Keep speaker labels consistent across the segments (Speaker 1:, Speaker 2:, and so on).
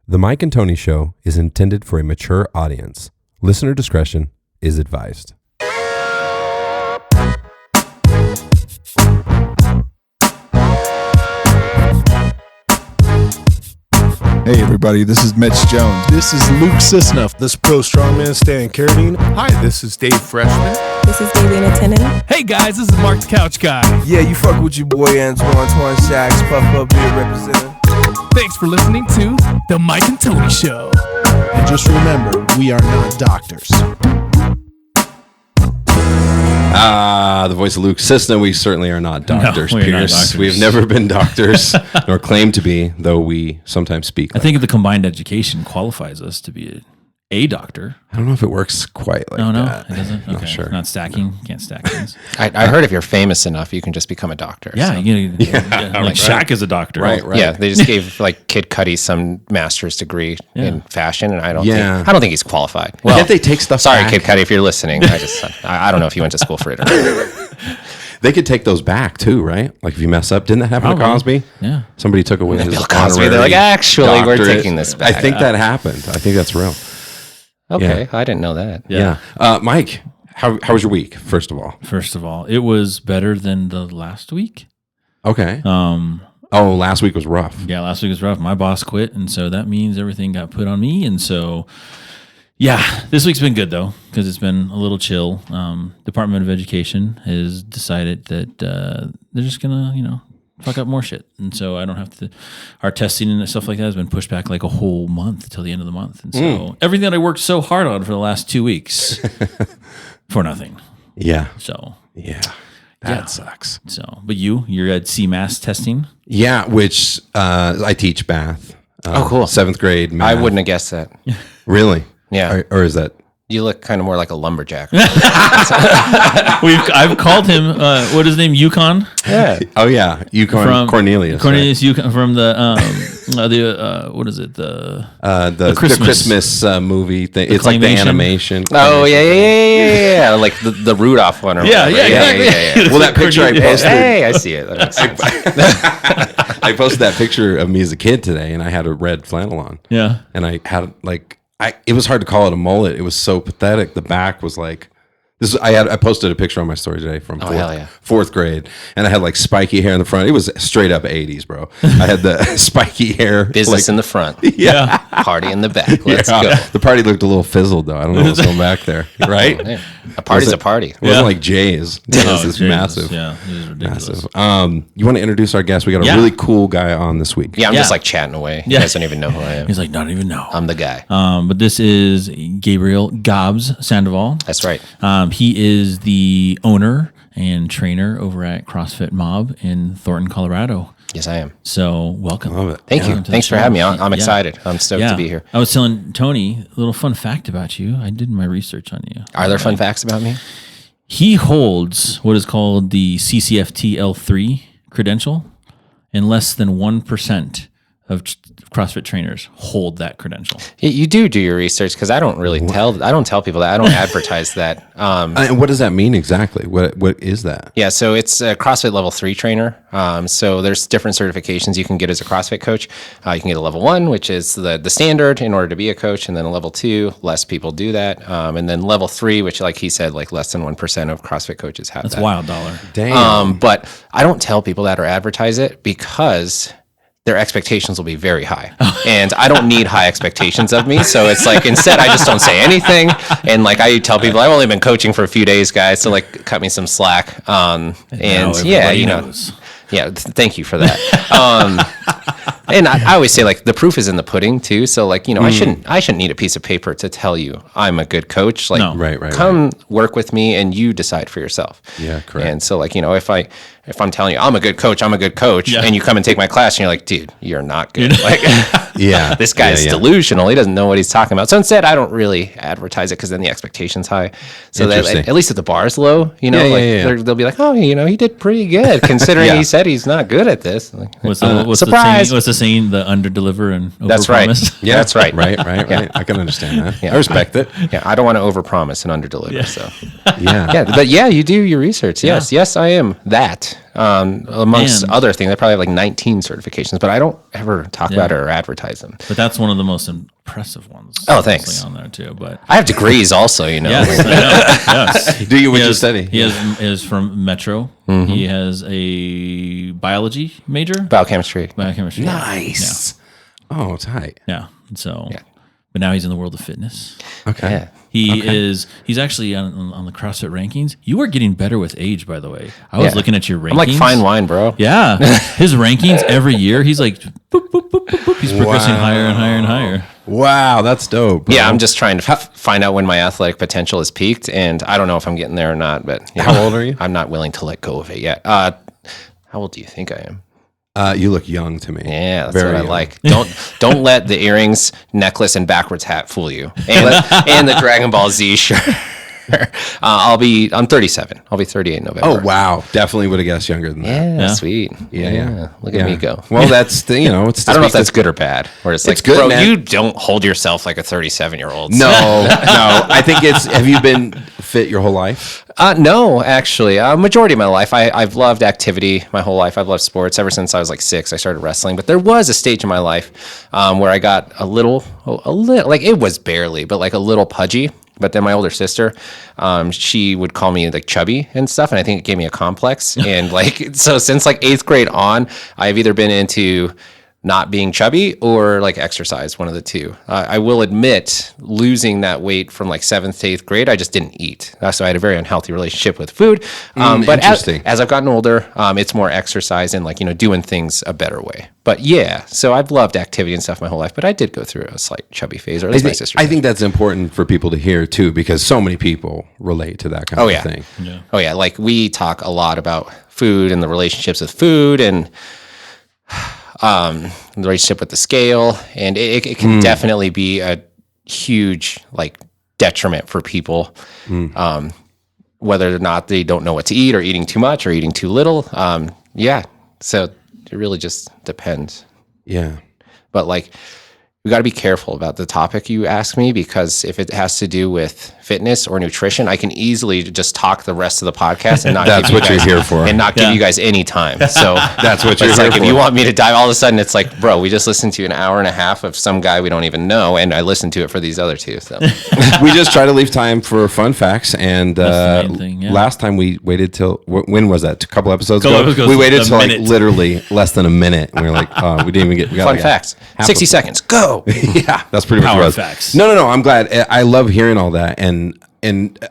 Speaker 1: The Mike and Tony Show is intended for a mature audience. Listener discretion is advised.
Speaker 2: Hey everybody, this is Mitch Jones.
Speaker 3: This is Luke Sisnuff. This is Pro Strongman Stan Carradine. Hi, this is Dave Freshman.
Speaker 4: This is Davina Tenen.
Speaker 5: Hey guys, this is Mark the Couch Guy.
Speaker 6: Yeah, you fuck with your boy Antoine Shacks, Puff Up here representing.
Speaker 5: Thanks for listening to The Mike and Tony Show.
Speaker 3: And just remember, we are not doctors.
Speaker 1: The voice of Luke Sisna. We certainly are not doctors,
Speaker 7: No, we are not
Speaker 1: Pierce.
Speaker 7: doctors.
Speaker 1: We've never been doctors, nor claim to be, though we sometimes speak.
Speaker 7: I think the combined education qualifies us to be a doctor.
Speaker 1: I don't know if it works quite like
Speaker 7: No,
Speaker 1: that.
Speaker 7: it doesn't.
Speaker 1: Not
Speaker 7: Okay,
Speaker 1: sure.
Speaker 7: not stacking. Can't stack things.
Speaker 8: I heard if you're famous enough, you can just become a doctor.
Speaker 7: Yeah,
Speaker 8: so.
Speaker 7: like Shaq is a doctor.
Speaker 1: Right.
Speaker 8: Yeah, they just gave like Kid Cudi some master's degree in fashion, and I don't think he's qualified. Well,
Speaker 1: Can't they take stuff
Speaker 8: sorry,
Speaker 1: back?
Speaker 8: Kid Cudi, if you're listening, I don't know if you went to school for it or not.
Speaker 1: They could take those back too, right? Like if you mess up, didn't that happen to
Speaker 7: Probably.
Speaker 1: Cosby?
Speaker 7: Yeah.
Speaker 1: Somebody took away his
Speaker 8: Bill Cosby, they're
Speaker 1: honorary
Speaker 8: like, actually, we're
Speaker 1: doctorate.
Speaker 8: taking this back.
Speaker 1: I think that happened. I think that's real.
Speaker 8: Okay, I didn't know that.
Speaker 1: Yeah. Mike, how was your week? First of all,
Speaker 7: It was better than the last week.
Speaker 1: okay. Last week was rough.
Speaker 7: Yeah, last week was rough. My boss quit, and so that means everything got put on me. And so, yeah, this week's been good though because it's been a little chill. Department of Education has decided that they're just gonna, fuck up more shit, and so I don't have to. Our testing and stuff like that has been pushed back like a whole month till the end of the month, and so everything that I worked so hard on for the last 2 weeks for nothing.
Speaker 1: Yeah.
Speaker 7: So
Speaker 1: That sucks.
Speaker 7: So, but you're at CMAS testing.
Speaker 1: Yeah, which I teach math.
Speaker 8: Oh, cool.
Speaker 1: 7th grade math.
Speaker 8: I wouldn't have guessed that.
Speaker 1: Really?
Speaker 8: Yeah.
Speaker 1: Or is that?
Speaker 8: You look kind of more like a lumberjack.
Speaker 7: I've called him. What is his name? Yukon.
Speaker 8: Yeah.
Speaker 1: Oh yeah, Yukon Cornelius.
Speaker 7: Cornelius Yukon from the what is it?
Speaker 1: The Christmas movie thing. It's like the
Speaker 7: claymation?
Speaker 1: animation.
Speaker 8: Oh yeah, like the Rudolph one. Or
Speaker 7: Yeah,
Speaker 8: whatever.
Speaker 7: exactly.
Speaker 1: Well, that picture I posted.
Speaker 8: Hey, I see it. That makes sense.
Speaker 1: I posted that picture of me as a kid today, and I had a red flannel on.
Speaker 7: Yeah.
Speaker 1: And I had it was hard to call it a mullet. It was so pathetic. The back was like this. I posted a picture on my story today from fourth grade, and I had like spiky hair in the front. It was straight up 80s, bro. I had the spiky hair,
Speaker 8: Business in the front,
Speaker 1: yeah,
Speaker 8: party in the back. Let's go.
Speaker 1: The party looked a little fizzled though. I don't know what's going back there, right?
Speaker 8: Yeah. A party's a party.
Speaker 1: It wasn't like Jay's. This is
Speaker 7: Jesus.
Speaker 1: massive.
Speaker 7: Yeah, it is ridiculous.
Speaker 1: Massive. You want to introduce our guest? We got a really cool guy on this week.
Speaker 8: Yeah, I'm just like chatting away. You guys don't even know who I am.
Speaker 7: He's like, not even know.
Speaker 8: I'm the guy.
Speaker 7: But this is Gabriel Gabs Sandoval.
Speaker 8: That's right.
Speaker 7: He is the owner and trainer over at CrossFit Mob in Thornton, Colorado.
Speaker 8: Yes, I am.
Speaker 7: So welcome.
Speaker 1: Love it.
Speaker 8: Thank you. Thanks for having me. I'm excited. I'm stoked to be here.
Speaker 7: I was telling Tony a little fun fact about you. I did my research on you.
Speaker 8: Are there fun facts about me?
Speaker 7: He holds what is called the CCFT L3 credential, and less than 1% of CrossFit trainers hold that credential.
Speaker 8: You do your research because I don't really tell people that. I don't advertise that.
Speaker 1: And what does that mean exactly? What is that?
Speaker 8: Yeah, so it's a CrossFit level 3 trainer. So there's different certifications you can get as a CrossFit coach. You can get a level 1, which is the standard in order to be a coach, and then a level 2, less people do that. And then level 3, which like he said, like less than 1% of CrossFit coaches have
Speaker 7: That's
Speaker 8: that.
Speaker 7: wild dollar.
Speaker 1: Damn.
Speaker 8: But I don't tell people that or advertise it because their expectations will be very high. And I don't need high expectations of me. So it's like, instead, I just don't say anything. And like, I tell people, I've only been coaching for a few days, guys. So like, cut me some slack. And yeah,
Speaker 7: knows.
Speaker 8: Yeah, thank you for that. And I always say, like, the proof is in the pudding too. So like, I shouldn't need a piece of paper to tell you I'm a good coach. Like,
Speaker 7: No.
Speaker 8: come work with me and you decide for yourself.
Speaker 1: Yeah, correct.
Speaker 8: And so like, if I'm telling you I'm a good coach, and you come and take my class and you're like, dude, you're not good. Like,
Speaker 1: Yeah.
Speaker 8: this guy's delusional. He doesn't know what he's talking about. So instead, I don't really advertise it because then the expectation's high. So that at least if the bar's low, they'll be like, oh, he did pretty good considering he said he's not good at this. Like,
Speaker 7: What's
Speaker 8: surprise.
Speaker 7: what's the saying? The under-deliver and overpromise.
Speaker 8: That's right.
Speaker 1: Yeah,
Speaker 8: that's right.
Speaker 1: Right. I can understand that. Yeah. I respect it.
Speaker 8: Yeah, I don't want to overpromise and underdeliver.
Speaker 7: Yeah.
Speaker 8: So
Speaker 1: Yeah.
Speaker 8: but you do your research. Yes, I am that. amongst other things. They probably have like 19 certifications, but I don't ever talk about it or advertise them.
Speaker 7: But that's one of the most impressive ones.
Speaker 8: Oh, thanks.
Speaker 7: On there too, but
Speaker 8: I have degrees also, you know.
Speaker 7: Yes, I know. Yes.
Speaker 1: Do you what you study?
Speaker 7: He is from Metro.
Speaker 8: Mm-hmm.
Speaker 7: He has a biology major.
Speaker 8: Biochemistry.
Speaker 1: Nice. Yeah. Oh, tight.
Speaker 7: Yeah. So, but now he's in the world of fitness.
Speaker 1: Okay.
Speaker 8: Yeah.
Speaker 7: He's actually on the CrossFit rankings. You are getting better with age, by the way. I was looking at your rankings.
Speaker 8: I'm like fine wine, bro.
Speaker 7: Yeah. His rankings every year, he's like, boop, boop, boop, boop, boop. He's progressing higher and higher and higher.
Speaker 1: Wow, that's dope, bro.
Speaker 8: Yeah, I'm just trying to find out when my athletic potential is peaked, and I don't know if I'm getting there or not. But
Speaker 1: how old are you?
Speaker 8: I'm not willing to let go of it yet. How old do you think I am?
Speaker 1: You look young to me.
Speaker 8: Yeah, that's
Speaker 1: Very
Speaker 8: what I
Speaker 1: young.
Speaker 8: like. Don't let the earrings, necklace, and backwards hat fool you, and the Dragon Ball Z shirt. I'm 37. I'll be 38 in November.
Speaker 1: Oh wow, definitely would have guessed younger than that.
Speaker 8: Yeah, sweet.
Speaker 1: Yeah.
Speaker 8: Look at me go.
Speaker 1: Well, that's the it's.
Speaker 8: I don't know if that's good or bad. Or it's like,
Speaker 1: good,
Speaker 8: bro,
Speaker 1: man.
Speaker 8: you don't hold yourself like a 37-year-old.
Speaker 1: No. I think it's. Have you been fit your whole life?
Speaker 8: No, actually, majority of my life, I've loved activity my whole life. I've loved sports ever since I was like 6. I started wrestling, but there was a stage in my life where I got a little, like it was barely, but like a little pudgy. But then my older sister, she would call me like chubby and stuff, and I think it gave me a complex. And like so, since like 8th grade on, I've either been into not being chubby or like exercise, one of the two. I will admit, losing that weight from like 7th to 8th grade, I just didn't eat. So I had a very unhealthy relationship with food. But as I've gotten older, it's more exercise and like, doing things a better way. But yeah, so I've loved activity and stuff my whole life, but I did go through a slight chubby phase, or at least my sister did.
Speaker 1: I think that's important for people to hear too, because so many people relate to that kind of thing.
Speaker 7: Yeah.
Speaker 8: Oh yeah, like we talk a lot about food and the relationships with food and the relationship with the scale, and it can definitely be a huge like detriment for people, whether or not they don't know what to eat or eating too much or eating too little. So it really just depends.
Speaker 1: Yeah.
Speaker 8: But like, we got to be careful about the topic you ask me, because if it has to do with fitness or nutrition, I can easily just talk the rest of the podcast and not
Speaker 1: That's
Speaker 8: give you
Speaker 1: what
Speaker 8: guys,
Speaker 1: you're here for.
Speaker 8: and not give you guys any time. So
Speaker 1: That's what you're
Speaker 8: it's
Speaker 1: here
Speaker 8: like
Speaker 1: for.
Speaker 8: if you want me to dive, all of a sudden it's like, bro, we just listened to an hour and a half of some guy we don't even know, and I listened to it for these other two. So
Speaker 1: We just try to leave time for fun facts, and
Speaker 7: That's the main thing, yeah.
Speaker 1: last time we waited till when was that? A couple episodes
Speaker 7: Couple
Speaker 1: ago.
Speaker 7: episodes,
Speaker 1: We waited
Speaker 7: a
Speaker 1: till like
Speaker 7: minute.
Speaker 1: literally less than a minute, and we were like, oh, we didn't even get we got
Speaker 8: fun
Speaker 1: like
Speaker 8: facts,
Speaker 1: half
Speaker 8: 60
Speaker 1: of-
Speaker 8: seconds, go.
Speaker 1: Yeah, that's pretty much
Speaker 7: Power
Speaker 1: what it was.
Speaker 7: facts.
Speaker 1: No. I'm glad. I love hearing all that, and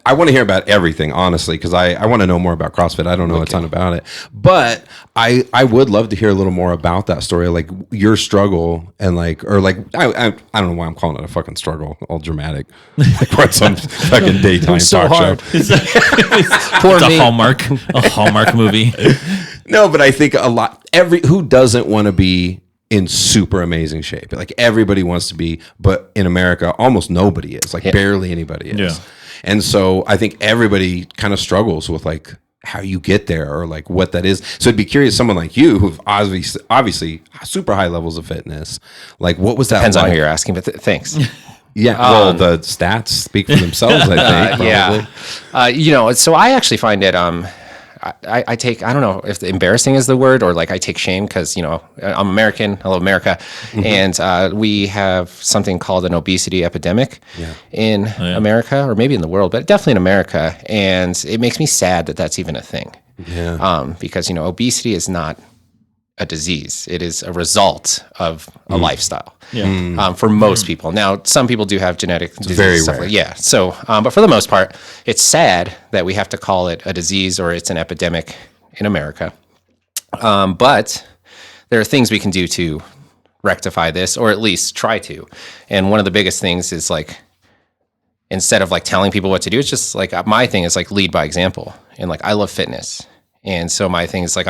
Speaker 1: I want to hear about everything, honestly, because I want to know more about CrossFit. I don't know a ton about it, but I would love to hear a little more about that story, like your struggle, and like, or like, I don't know why I'm calling it a fucking struggle, all dramatic, like we're at some fucking daytime
Speaker 8: so
Speaker 1: talk
Speaker 8: hard.
Speaker 1: show.
Speaker 8: Poor
Speaker 7: It's
Speaker 8: me.
Speaker 7: a Hallmark movie.
Speaker 1: No, but I think who doesn't want to be in super amazing shape? Like everybody wants to be, but in America, almost nobody is. Like barely anybody is.
Speaker 7: Yeah.
Speaker 1: And so I think everybody kind of struggles with like how you get there or like what that is. So I'd be curious, someone like you who've obviously super high levels of fitness. Like what was that
Speaker 8: Depends
Speaker 1: like?
Speaker 8: on who you're asking, but thanks.
Speaker 1: Yeah. Well, the stats speak for themselves, I think. Probably.
Speaker 8: So I actually find it, I take, I don't know if embarrassing is the word, or like I take shame because, I'm American, I love America. And we have something called an obesity epidemic in America, or maybe in the world, but definitely in America. And it makes me sad that that's even a thing.
Speaker 1: Yeah.
Speaker 8: Because, obesity is not a disease. It is a result of a lifestyle.
Speaker 7: Yeah.
Speaker 8: For most people. Now, some people do have genetic diseases.
Speaker 1: very
Speaker 8: stuff
Speaker 1: rare.
Speaker 8: Yeah. So, but for the most part, it's sad that we have to call it a disease or it's an epidemic in America. But there are things we can do to rectify this, or at least try to. And one of the biggest things is like, instead of like telling people what to do, it's just like my thing is like lead by example. And like I love fitness. And so my thing is like,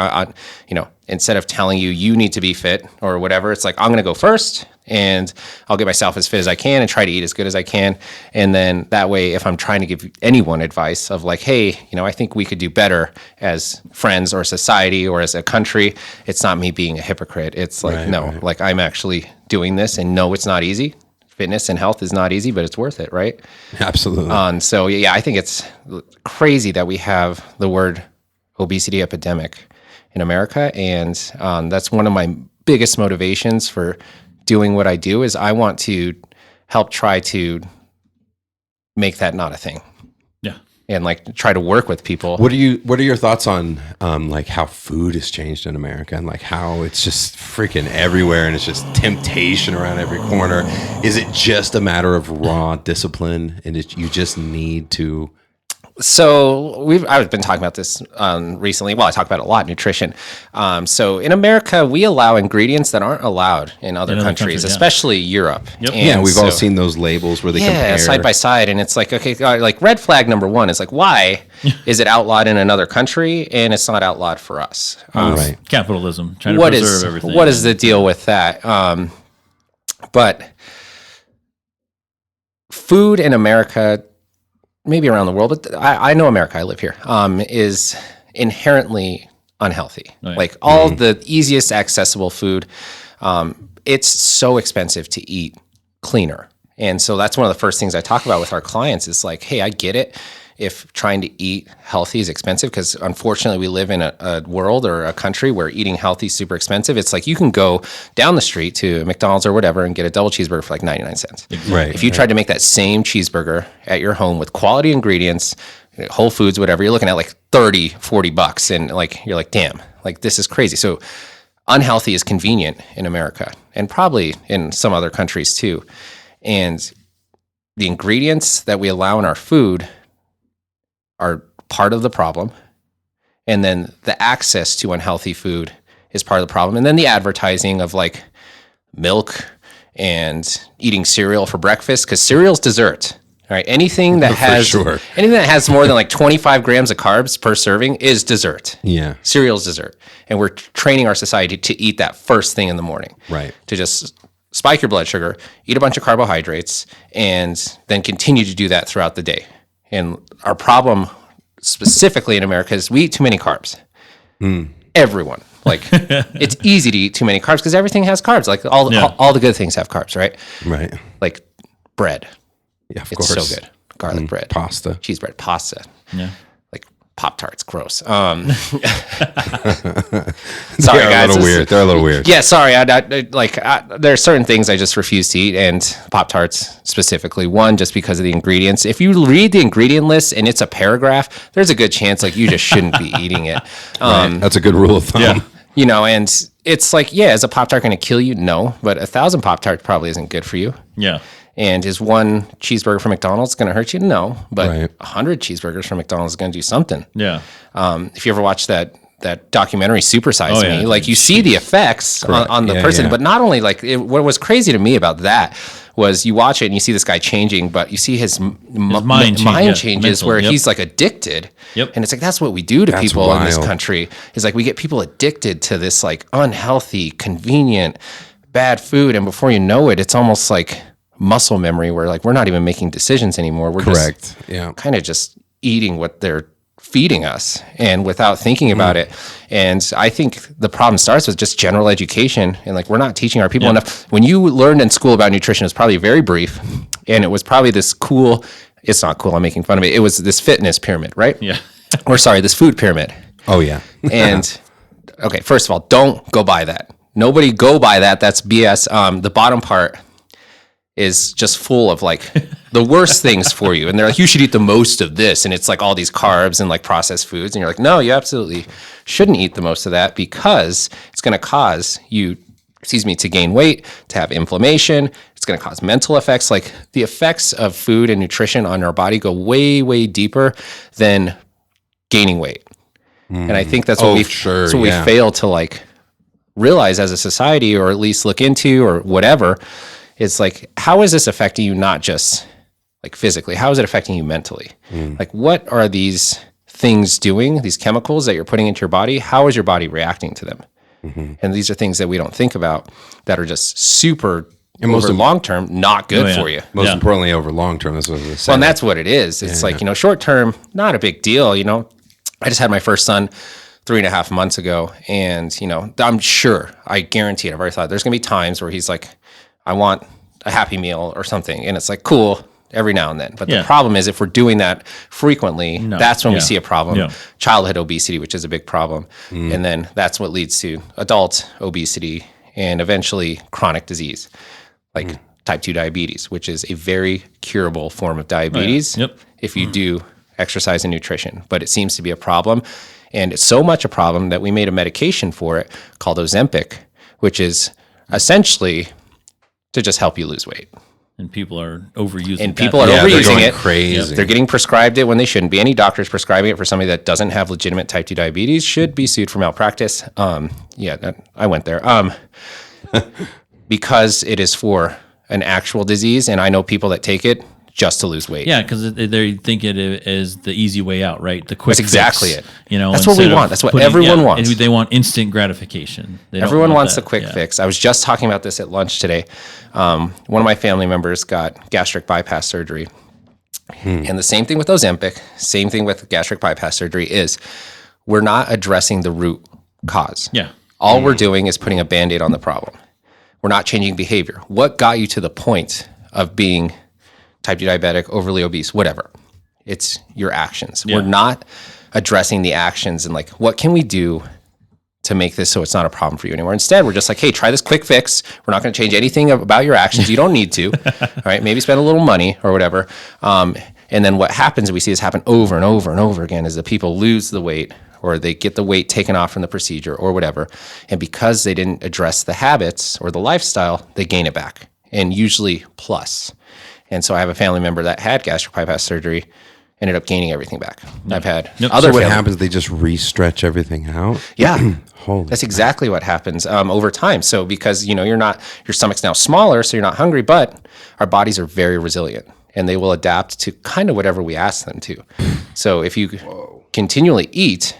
Speaker 8: instead of telling you need to be fit or whatever, it's like, I'm going to go first and I'll get myself as fit as I can and try to eat as good as I can. And then that way, if I'm trying to give anyone advice of like, hey, I think we could do better as friends or society or as a country, it's not me being a hypocrite. It's like, like I'm actually doing this, and no, it's not easy. Fitness and health is not easy, but it's worth it, right?
Speaker 1: Absolutely.
Speaker 8: And so, I think it's crazy that we have the word obesity epidemic, in America. And that's one of my biggest motivations for doing what I do is I want to help try to make that not a thing.
Speaker 7: Yeah.
Speaker 8: And like try to work with people.
Speaker 1: What are your thoughts on like how food has changed in America and like how it's just freaking everywhere and it's just temptation around every corner? Is it just a matter of raw discipline and you just need to?
Speaker 8: So I've been talking about this recently. Well, I talk about it a lot, nutrition. So in America, we allow ingredients that aren't allowed in other countries, especially Europe.
Speaker 7: Yep.
Speaker 1: Yeah, we've all seen those labels where they compare
Speaker 8: side by side, and it's like, okay, like red flag number one is like, why is it outlawed in another country and it's not outlawed for us?
Speaker 1: Right.
Speaker 7: Capitalism, trying to preserve everything.
Speaker 8: What is the deal with that? But food in America, maybe around the world, but I know America, I live here, is inherently unhealthy.
Speaker 7: Right.
Speaker 8: Like all the easiest accessible food, it's so expensive to eat cleaner. And so that's one of the first things I talk about with our clients is like, hey, I get it if trying to eat healthy is expensive, because unfortunately we live in a world or a country where eating healthy is super expensive. It's like you can go down the street to McDonald's or whatever and get a double cheeseburger for like 99 cents.
Speaker 1: Right.
Speaker 8: If you tried to make that same cheeseburger at your home with quality ingredients, Whole Foods, whatever, you're looking at like $30-$40 and like you're like, damn, like this is crazy. So unhealthy is convenient in America and probably in some other countries too. And the ingredients that we allow in our food are part of the problem. And then the access to unhealthy food is part of the problem. And then the advertising of like milk and eating cereal for breakfast, because cereal's dessert. All right. Anything that has more than like 25 grams of carbs per serving is dessert.
Speaker 1: Yeah.
Speaker 8: Cereal's dessert. And we're training our society to eat that first thing in the morning.
Speaker 1: Right.
Speaker 8: To just spike your blood sugar, eat a bunch of carbohydrates, and then continue to do that throughout the day. And our problem specifically in America is we eat too many carbs. Everyone. Like it's easy to eat too many carbs because everything has carbs. Like all the good things have carbs, right?
Speaker 1: Right.
Speaker 8: Like bread.
Speaker 1: Yeah, of
Speaker 8: It's
Speaker 1: course.
Speaker 8: so good. Garlic bread.
Speaker 1: Pasta.
Speaker 8: Cheese bread. Pasta.
Speaker 7: Yeah.
Speaker 8: Like Pop-Tarts. Gross.
Speaker 1: Sorry,
Speaker 8: guys.
Speaker 1: They're a little weird.
Speaker 8: Yeah, sorry. There are certain things I just refuse to eat, and Pop-Tarts specifically. One, just because of the ingredients. If you read the ingredient list and it's a paragraph, there's a good chance like you just shouldn't be eating it.
Speaker 1: Right. That's a good rule of thumb.
Speaker 7: Yeah.
Speaker 8: You know, and it's like, yeah, is a Pop-Tart going to kill you? No, but 1,000 Pop-Tarts probably isn't good for you.
Speaker 7: Yeah.
Speaker 8: And is one cheeseburger from McDonald's going to hurt you? No, but
Speaker 1: Right.
Speaker 8: 100 cheeseburgers from McDonald's is going to do something.
Speaker 7: Yeah.
Speaker 8: If you ever watch that documentary Super Size
Speaker 7: Oh, yeah.
Speaker 8: Me, like you see the effects on the person, but not only like what was crazy to me about that was you watch it and you see this guy changing, but you see his mind changes
Speaker 7: mental,
Speaker 8: where he's like addicted.
Speaker 7: Yep.
Speaker 8: And it's like, that's what we do to people in this
Speaker 1: wild.
Speaker 8: country is like, we get people addicted to this like unhealthy, convenient, bad food. And before you know it, it's almost like muscle memory where like, we're not even making decisions anymore. We're
Speaker 1: Correct.
Speaker 8: just kind of just eating what they're feeding us and without thinking about it. And I think the problem starts with just general education. And like, we're not teaching our people enough. When you learned in school about nutrition, it was probably very brief. And it was probably this cool, it's not cool, I'm making fun of it. It was this fitness pyramid, right?
Speaker 7: Yeah.
Speaker 8: Or sorry, this food pyramid.
Speaker 1: Oh, yeah.
Speaker 8: And okay, first of all, don't go by that. Nobody go by that. That's BS. The bottom part is just full of like the worst things for you. And they're like, you should eat the most of this. And it's like all these carbs and like processed foods. And you're like, no, you absolutely shouldn't eat the most of that because it's going to cause you, to gain weight, to have inflammation. It's going to cause mental effects. Like the effects of food and nutrition on our body go way, way deeper than gaining weight. And I think that's what we fail to like realize as a society, or at least look into, or whatever. It's like, how is this affecting you? Not just like physically, how is it affecting you mentally? Like, what are these things doing, these chemicals that you're putting into your body? How is your body reacting to them? And these are things that we don't think about that are just super, and over long term, not good for you.
Speaker 1: Most importantly, over long term, that's what I was saying.
Speaker 8: Well, and that's what it is. It's like, short term, not a big deal. I just had my first son 3.5 months ago, and I'm sure, I guarantee it, I've already thought there's gonna be times where he's like, I want a Happy Meal or something, and it's like, cool, every now and then. But the problem is if we're doing that frequently, that's when we see a problem. Yeah. Childhood obesity, which is a big problem. And then that's what leads to adult obesity and eventually chronic disease, like type 2 diabetes, which is a very curable form of diabetes if you do exercise and nutrition. But it seems to be a problem. And it's so much a problem that we made a medication for it called Ozempic, which is essentially to just help you lose weight.
Speaker 7: And people are overusing it.
Speaker 8: Overusing it.
Speaker 1: Crazy.
Speaker 8: They're getting prescribed it when they shouldn't be. Any doctors prescribing it for somebody that doesn't have legitimate type 2 diabetes should be sued for malpractice. I went there. Because it is for an actual disease, and I know people that take it just to lose weight.
Speaker 7: Yeah, because they think it is the easy way out, right? The quick
Speaker 8: That's exactly
Speaker 7: fix,
Speaker 8: it. That's what we want. That's what everyone wants.
Speaker 7: They want instant gratification.
Speaker 8: Everyone wants the quick fix. I was just talking about this at lunch today. One of my family members got gastric bypass surgery. And the same thing with Ozempic, same thing with gastric bypass surgery is we're not addressing the root cause.
Speaker 7: Yeah.
Speaker 8: All we're doing is putting a Band-Aid on the problem. We're not changing behavior. What got you to the point of being type 2 diabetic, overly obese, whatever? It's your actions. Yeah. We're not addressing the actions and like, what can we do to make this so it's not a problem for you anymore? Instead, we're just like, hey, try this quick fix. We're not going to change anything about your actions. You don't need to. All right, maybe spend a little money or whatever. And then what happens, we see this happen over and over and over again, is that people lose the weight or they get the weight taken off from the procedure or whatever. And because they didn't address the habits or the lifestyle, they gain it back, and usually plus. And so I have a family member that had gastric bypass surgery, ended up gaining everything back. I've had other.
Speaker 1: So what happens? They just re-stretch everything out.
Speaker 8: Yeah,
Speaker 1: Holy
Speaker 8: that's exactly what happens over time. So because your stomach's now smaller, so you're not hungry, but our bodies are very resilient and they will adapt to kind of whatever we ask them to. So if you continually eat,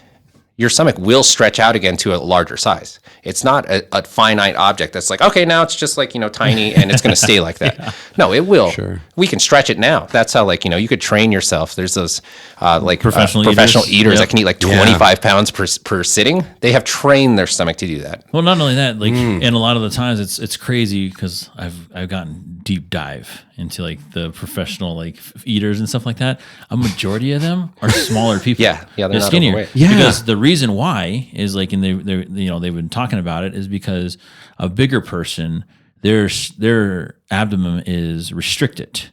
Speaker 8: your stomach will stretch out again to a larger size. It's not a finite object that's like, okay, now it's just like, tiny and it's going to stay like that. Yeah. No, it will. Sure. We can stretch it now. That's how you could train yourself. There's those professional eaters that can eat like 25 pounds per sitting. They have trained their stomach to do that.
Speaker 7: Well, not only that, and a lot of the times it's crazy because I've gotten deep dive into like the professional eaters and stuff like that. A majority of them are smaller people.
Speaker 8: Yeah, they're not
Speaker 7: skinnier.
Speaker 8: Overweight.
Speaker 7: Yeah. Because the reason why is and they've been talking about it is because a bigger person, their abdomen is restricted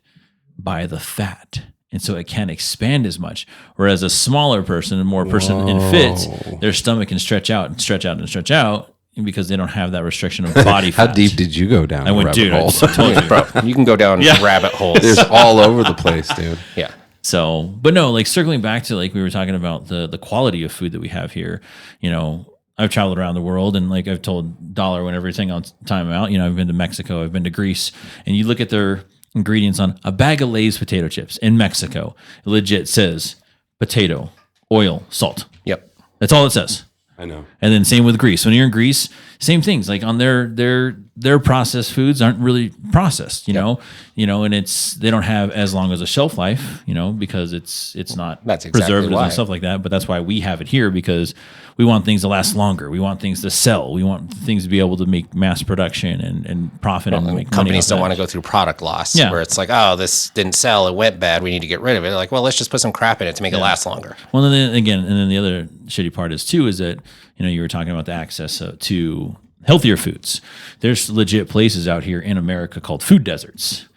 Speaker 7: by the fat, and so it can't expand as much. Whereas a smaller person, in fits, their stomach can stretch out and stretch out and stretch out because they don't have that restriction of body fat.
Speaker 1: How deep did you go down?
Speaker 7: I went, dude. I told you,
Speaker 8: bro. You can go down rabbit holes.
Speaker 1: There's all over the place, dude.
Speaker 8: Yeah.
Speaker 7: So, but no, circling back to we were talking about the quality of food that we have here. I've traveled around the world, and I've told Dollar when everything on time out. I've been to Mexico, I've been to Greece, and you look at their ingredients on a bag of Lay's potato chips in Mexico. It legit says potato, oil, salt.
Speaker 8: Yep,
Speaker 7: that's all it says.
Speaker 1: I know.
Speaker 7: And then same with Greece. When you're in Greece, same things. On their processed foods aren't really processed, you know, and they don't have as long as a shelf life, because it's not preservatives and stuff like that. But that's why we have it here, because we want things to last longer. We want things to sell. We want things to be able to make mass production and profit. And make
Speaker 8: companies don't want to go through product loss where it's like, oh, this didn't sell. It went bad. We need to get rid of it. They're like, well, let's just put some crap in it to make it last longer.
Speaker 7: Well, then the other shitty part is that, you were talking about the access to healthier foods. There's legit places out here in America called food deserts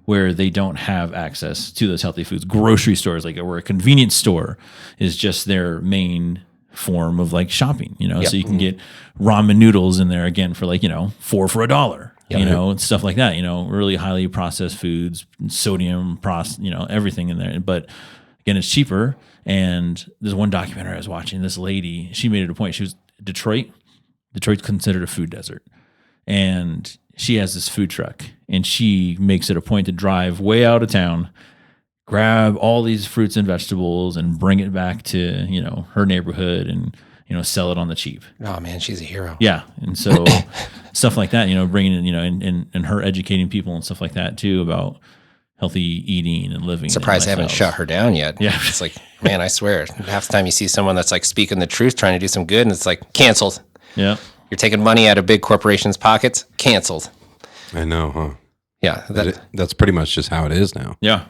Speaker 7: where they don't have access to those healthy foods. Grocery stores, where a convenience store is just their main form of shopping, so you can get ramen noodles in there again for $4 for $1, and stuff like that, really highly processed foods, sodium, everything in there. But again, it's cheaper. And there's one documentary I was watching, this lady, she made it a point. She was Detroit's considered a food desert. And she has this food truck, and she makes it a point to drive way out of town, grab all these fruits and vegetables and bring it back to, her neighborhood and, sell it on the cheap.
Speaker 8: Oh man, she's a hero.
Speaker 7: Yeah. And so stuff like that, bringing in, and her educating people and stuff like that too about healthy eating and living.
Speaker 8: Surprised they haven't shut her down yet.
Speaker 7: Yeah.
Speaker 8: It's man, I swear, half the time you see someone that's speaking the truth, trying to do some good, and it's canceled.
Speaker 7: Yeah.
Speaker 8: You're taking money out of big corporations' pockets, canceled.
Speaker 1: I know, huh?
Speaker 8: Yeah.
Speaker 1: That's pretty much just how it is now.
Speaker 7: Yeah.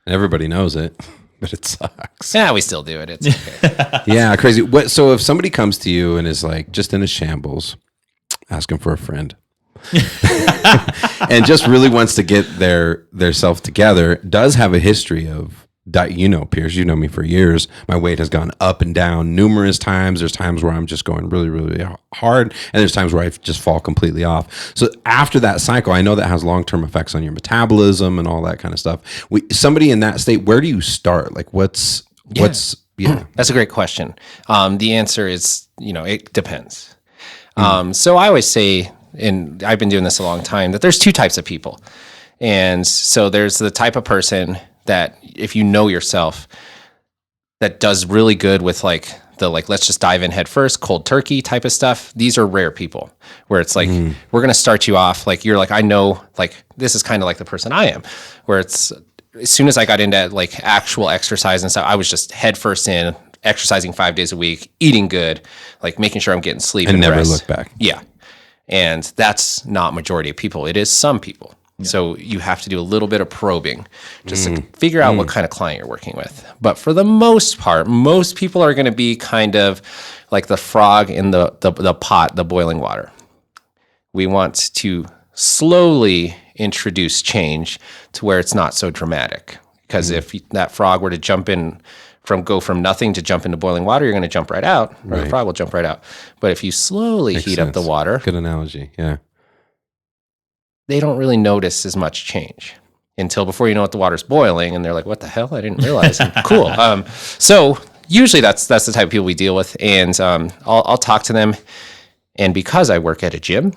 Speaker 1: And everybody knows it, but it sucks.
Speaker 8: Yeah, we still do it. It's okay.
Speaker 1: Yeah, crazy. So if somebody comes to you and is like just in a shambles, asking for a friend, and just really wants to get their self together, does have a history of diet. Piers, you know me for years. My weight has gone up and down numerous times. There's times where I'm just going really, really hard, and there's times where I just fall completely off. So after that cycle, I know that has long-term effects on your metabolism and all that kind of stuff. Somebody in that state, where do you start? Like what's
Speaker 8: That's a great question. The answer is, it depends. So I always say, and I've been doing this a long time, that there's two types of people. And so there's the type of person that, if you know yourself, that does really good with let's just dive in head first, cold turkey type of stuff. These are rare people where it's like, we're going to start you off. Like, you're like, I know, like, this is kind of like the person I am, where it's, as soon as I got into like actual exercise and stuff, I was just head first in, exercising 5 days a week, eating good, like making sure I'm getting sleep
Speaker 1: and never
Speaker 8: rest.
Speaker 1: look back.
Speaker 8: Yeah. And that's not majority of people. It is some people. Yeah. So you have to do a little bit of probing just to figure out what kind of client you're working with. But for the most part, most people are going to be kind of like the frog in the pot, the boiling water. We want to slowly introduce change to where it's not so dramatic. Because if that frog were to go from nothing to jump into boiling water, you're going to jump right out. Or the frog will jump right out. But if you slowly heat up the water.
Speaker 1: Good analogy, yeah.
Speaker 8: They don't really notice as much change until before you know it, the water's boiling, and they're like, "What the hell? I didn't realize." Cool. So usually that's the type of people we deal with, and I'll talk to them. And because I work at a gym,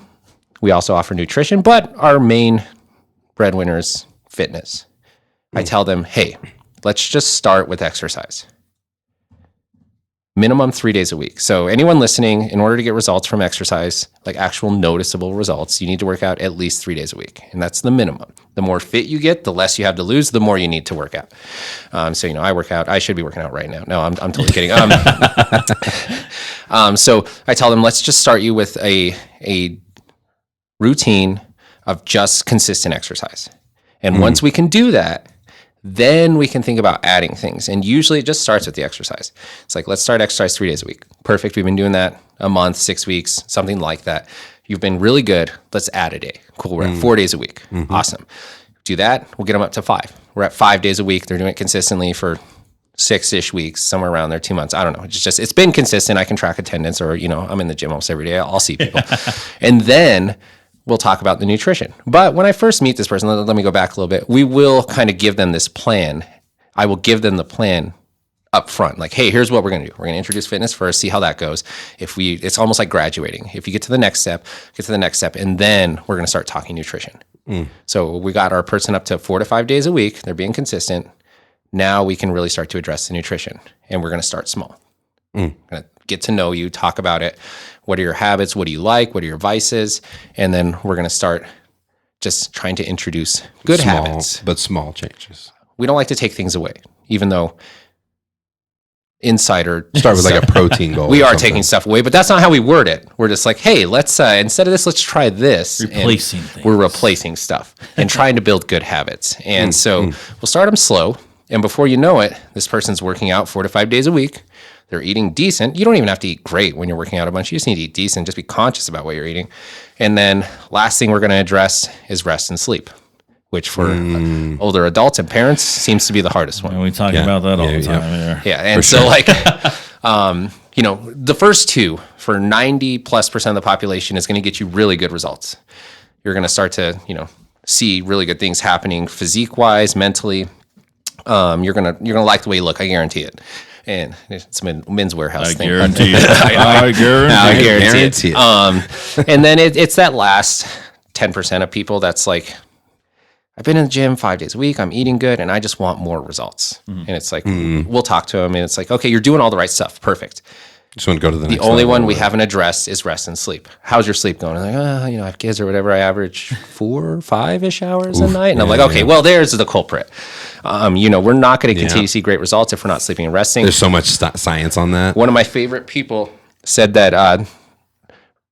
Speaker 8: we also offer nutrition, but our main breadwinner is fitness. I tell them, "Hey, let's just start with exercise. Minimum 3 days a week." So anyone listening, in order to get results from exercise, like actual noticeable results, you need to work out at least 3 days a week. And that's the minimum. The more fit you get, the less you have to lose, the more you need to work out. So, I work out. I should be working out right now. No, I'm totally kidding. So I tell them, let's just start you with a routine of just consistent exercise. And once we can do that, then we can think about adding things. And usually it just starts with the exercise. It's like, let's start exercise 3 days a week. Perfect. We've been doing that a month, 6 weeks, something like that. You've been really good. Let's add a day. Cool. We're at 4 days a week. Awesome. Do that. We'll get them up to 5. We're at 5 days a week. They're doing it consistently for 6-ish weeks, somewhere around there, 2 months. I don't know. It's been consistent. I can track attendance, or, I'm in the gym almost every day. I'll see people. And then we'll talk about the nutrition. But when I first meet this person, let me go back a little bit. We will kind of give them this plan. I will give them the plan up front. Like, hey, here's what we're going to do. We're going to introduce fitness first, see how that goes. It's almost like graduating. If you get to the next step, and then we're going to start talking nutrition. So we got our person up to 4 to 5 days a week. They're being consistent. Now we can really start to address the nutrition, and we're going to start small. We're going to get to know you, talk about it. What are your habits? What do you like? What are your vices? And then we're going to start just trying to introduce good habits.
Speaker 1: But small changes.
Speaker 8: We don't like to take things away, even though insider
Speaker 1: start with like a protein goal.
Speaker 8: We are taking stuff away, but that's not how we word it. We're just like, hey, let's instead of this, let's try this.
Speaker 7: Replacing things.
Speaker 8: We're replacing stuff and trying to build good habits. And so we'll start them slow. And before you know it, this person's working out 4 to 5 days a week. They're eating decent. You don't even have to eat great when you're working out a bunch. You just need to eat decent. Just be conscious about what you're eating. And then last thing we're going to address is rest and sleep, which for older adults and parents seems to be the hardest one.
Speaker 7: And we talk about that all the time.
Speaker 8: Yeah. And so the first two for 90+% of the population is going to get you really good results. You're going to start to, see really good things happening physique wise, mentally. You're going to like the way you look. I guarantee it. And it's a Men's Warehouse thing.
Speaker 7: Guarantee it.
Speaker 8: I guarantee it. And then it's that last 10% of people that's like, I've been in the gym 5 days a week. I'm eating good, and I just want more results. And it's like, we'll talk to them, and it's like, okay, you're doing all the right stuff. Perfect.
Speaker 1: Just want to go to the next
Speaker 8: only one we haven't addressed is rest and sleep. How's your sleep going? I'm like, I have kids or whatever. I average 4 or 5-ish hours a night. And I'm like, okay, well, there's the culprit. We're not going to continue to see great results if we're not sleeping and resting.
Speaker 1: There's so much science on that.
Speaker 8: One of my favorite people said that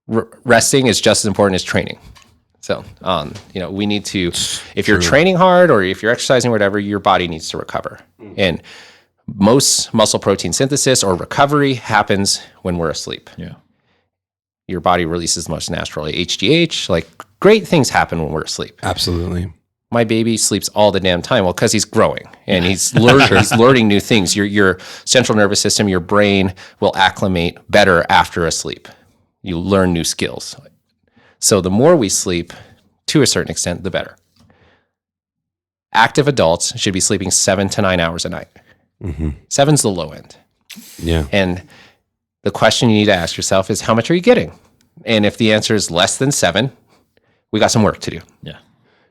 Speaker 8: resting is just as important as training. So, we need to, if you're training hard or if you're exercising or whatever, your body needs to recover. And most muscle protein synthesis or recovery happens when we're asleep.
Speaker 7: Yeah.
Speaker 8: Your body releases most naturally HGH. Like great things happen when we're asleep.
Speaker 1: Absolutely.
Speaker 8: My baby sleeps all the damn time. Well, because he's growing and he's learning new things. Your central nervous system, your brain will acclimate better after a sleep. You learn new skills. So the more we sleep, to a certain extent, the better. Active adults should be sleeping 7 to 9 hours a night. 7's the low end.
Speaker 1: Yeah.
Speaker 8: And the question you need to ask yourself is, how much are you getting? And if the answer is less than 7, we got some work to do.
Speaker 7: Yeah.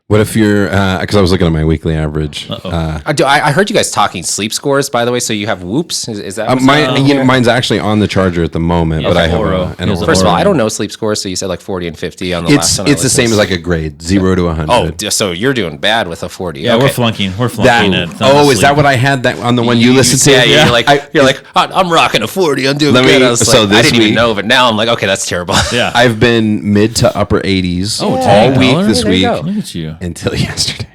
Speaker 1: What if you're, because I was looking at my weekly average.
Speaker 8: I heard you guys talking sleep scores, by the way. So you have Whoops. Is that
Speaker 1: mine's actually on the charger at the moment, but I have an Ouro.
Speaker 8: First of all, I don't know sleep scores. So you said like 40 and 50 on the last one.
Speaker 1: It's the same as like a grade, 0 to 100.
Speaker 8: Oh, so you're doing bad with a 40.
Speaker 7: Yeah, we're flunking. We're flunking it.
Speaker 1: Is that what I had that on the one you listened to?
Speaker 8: Yeah, you're like, I'm rocking a 40. I'm doing good. I didn't even know, but now I'm like, okay, that's terrible.
Speaker 7: Yeah.
Speaker 1: I've been mid to upper 80s all week this week
Speaker 7: Look at you.
Speaker 1: until yesterday.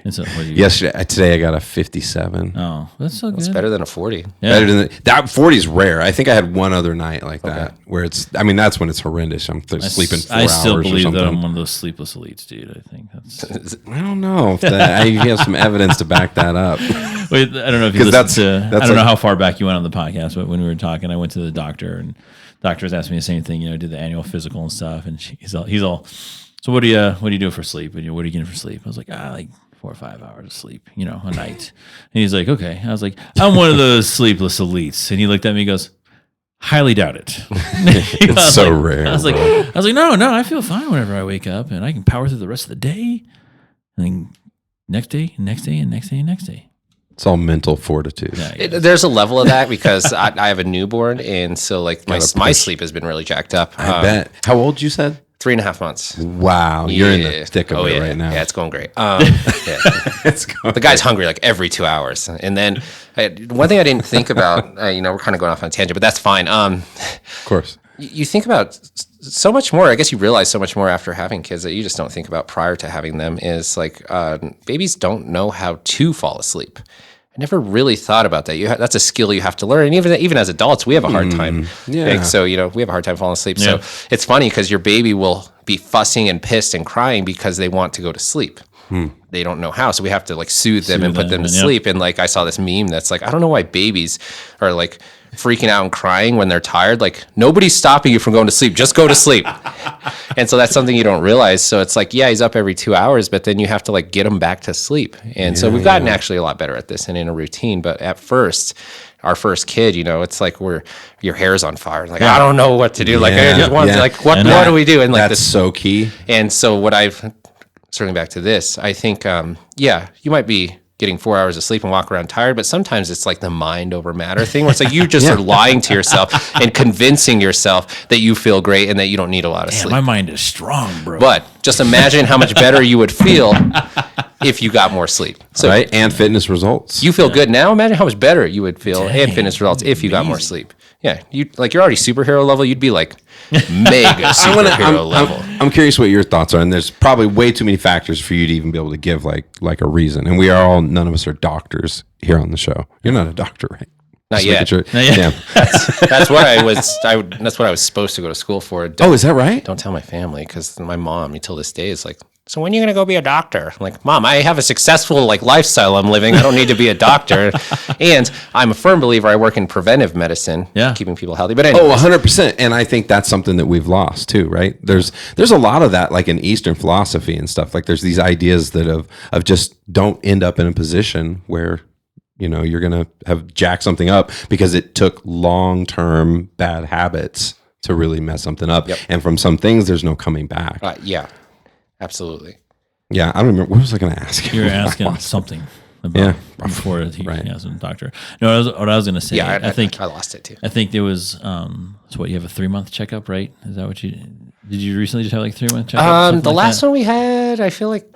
Speaker 7: Yesterday.
Speaker 1: Today I got a 57.
Speaker 7: Oh, that's so good.
Speaker 8: It's better than a 40.
Speaker 7: Yeah.
Speaker 1: Better than that. 40 is rare. I think I had one other night like that where that's when it's horrendous. I'm sleeping 4 hours.
Speaker 7: I still believe
Speaker 1: or something.
Speaker 7: that I'm one of those sleepless elites, dude. I think that's.
Speaker 1: I don't know if you have some evidence to back that up.
Speaker 7: Wait, I don't know if you listened to. I don't know how far back you went on the podcast, but when we were talking, I went to the doctor, and the doctor was asking me the same thing. Did the annual physical and stuff, and he's all. So what do you do for sleep? And what are you getting for sleep? I was like, like 4 or 5 hours of sleep, a night. And he's like, okay. I was like, I'm one of those sleepless elites. And he looked at me and goes, highly doubt it.
Speaker 1: It's so rare.
Speaker 7: I was like, no, I feel fine whenever I wake up and I can power through the rest of the day. And then next day, and next day, and next day, and next day.
Speaker 1: It's all mental fortitude.
Speaker 8: Yeah, there's a level of that because I have a newborn. And so like my sleep has been really jacked up.
Speaker 1: I bet. How old you said?
Speaker 8: 3.5 months.
Speaker 1: Wow, you're in the thick of it right now.
Speaker 8: Yeah, it's going great. The guy's hungry like every 2 hours. And then one thing I didn't think about, we're kind of going off on a tangent, but that's fine.
Speaker 1: Of course.
Speaker 8: You think about so much more. I guess you realize so much more after having kids that you just don't think about prior to having them is like babies don't know how to fall asleep. I never really thought about that. That's a skill you have to learn. And even as adults, we have a hard time.
Speaker 1: Yeah.
Speaker 8: So, we have a hard time falling asleep.
Speaker 7: Yeah.
Speaker 8: So it's funny because your baby will be fussing and pissed and crying because they want to go to sleep. They don't know how. So we have to like soothe them and put them to sleep. And like I saw this meme that's like, I don't know why babies are like freaking out and crying when they're tired. Like nobody's stopping you from going to sleep. Just go to sleep. And so that's something you don't realize. So it's like, he's up every 2 hours, but then you have to like get him back to sleep. And so we've gotten actually a lot better at this and in a routine. But at first, our first kid, your hair's on fire. Like, I don't know what to do. Like, I just want to, like, what do we do? And like,
Speaker 1: that's so key.
Speaker 8: And so circling back to this, I think, you might be getting 4 hours of sleep and walk around tired, but sometimes it's like the mind over matter thing where it's like you just are lying to yourself and convincing yourself that you feel great and that you don't need a lot of sleep.
Speaker 7: My mind is strong, bro.
Speaker 8: But just imagine how much better you would feel if you got more sleep.
Speaker 1: So, right? And fitness results.
Speaker 8: You feel good now. Imagine how much better you would feel and fitness results if you got more sleep. Yeah, you're already superhero level. You'd be like mega superhero level.
Speaker 1: I'm curious what your thoughts are, and there's probably way too many factors for you to even be able to give like a reason. And none of us are doctors here on the show. You're not a doctor, right?
Speaker 8: Not yet.
Speaker 1: Yeah.
Speaker 8: That's what I was. That's what I was supposed to go to school for.
Speaker 1: Is that right?
Speaker 8: Don't tell my family because my mom, until this day, is like, so when are you going to go be a doctor? I'm like, Mom, I have a successful lifestyle I'm living. I don't need to be a doctor. And I'm a firm believer. I work in preventive medicine, keeping people healthy. But anyway,
Speaker 1: 100%. And I think that's something that we've lost too, right? There's a lot of that, like in Eastern philosophy and stuff. Like there's these ideas that of just don't end up in a position where you're gonna have jacked something up because it took long-term bad habits to really mess something up. Yep. And from some things, there's no coming back.
Speaker 8: Yeah. Absolutely.
Speaker 1: Yeah, I don't remember. What was I going to ask?
Speaker 7: You were asking something about before he asked the doctor. No, what I was going to say.
Speaker 8: Yeah, I think I lost it too.
Speaker 7: I think there was. So what? You have a 3-month checkup, right? Is that what you did? You recently just have like 3-month checkup?
Speaker 8: The last one we had, I feel like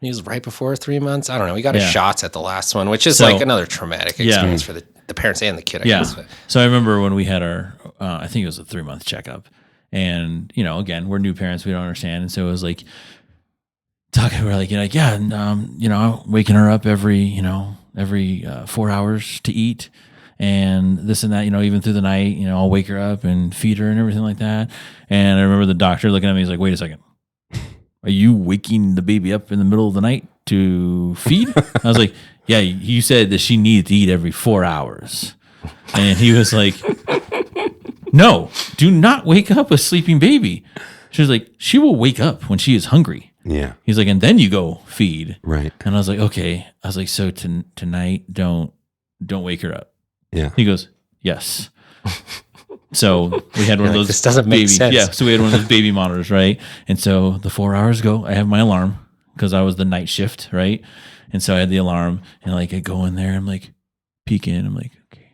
Speaker 8: it was right before 3 months. I don't know. We got a shots at the last one, which is like another traumatic experience for the parents and the kid. I guess.
Speaker 7: So I remember when we had our. I think it was a 3-month checkup. And, again, we're new parents. We don't understand. And so it was like, talking about like, yeah, and, I'm waking her up every 4 hours to eat and this and that, even through the night, I'll wake her up and feed her and everything like that. And I remember the doctor looking at me, he's like, wait a second. Are you waking the baby up in the middle of the night to feed? I was like, yeah, you said that she needed to eat every 4 hours. And he was like, no, do not wake up a sleeping baby. She was like, she will wake up when she is hungry.
Speaker 1: Yeah.
Speaker 7: He's like, and then you go feed.
Speaker 1: Right.
Speaker 7: And I was like, okay. I was like, so tonight, don't wake her up.
Speaker 1: Yeah.
Speaker 7: He goes, yes. So we had one of those.
Speaker 8: This doesn't make sense.
Speaker 7: Yeah. So we had one of those baby monitors, right? And so the 4 hours go, I have my alarm because I was the night shift, right? And so I had the alarm and like I go in there, I'm like peeking, I'm like, okay.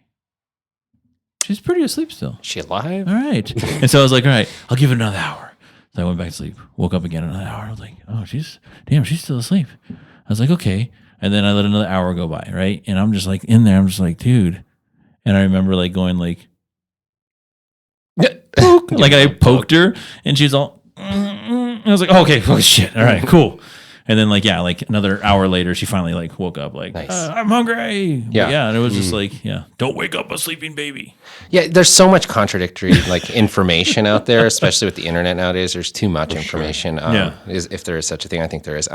Speaker 7: She's pretty asleep still.
Speaker 8: She alive?
Speaker 7: All right. And so I was like, all right, I'll give it another hour. So I went back to sleep, woke up again another hour. I was like, oh, she's still asleep. I was like, okay. And then I let another hour go by, right? And I'm just like in there, I'm just like, dude. And I remember like going like, poke. Like I poked her and she's all, and I was like, oh, okay, oh shit. All right, cool. And then like another hour later, she finally like woke up like,
Speaker 8: nice.
Speaker 7: I'm hungry.
Speaker 8: Yeah.
Speaker 7: Yeah. And it was just like, don't wake up a sleeping baby.
Speaker 8: Yeah, there's so much contradictory like information out there, especially with the internet nowadays. There's too much information. If there is such a thing, I think there is.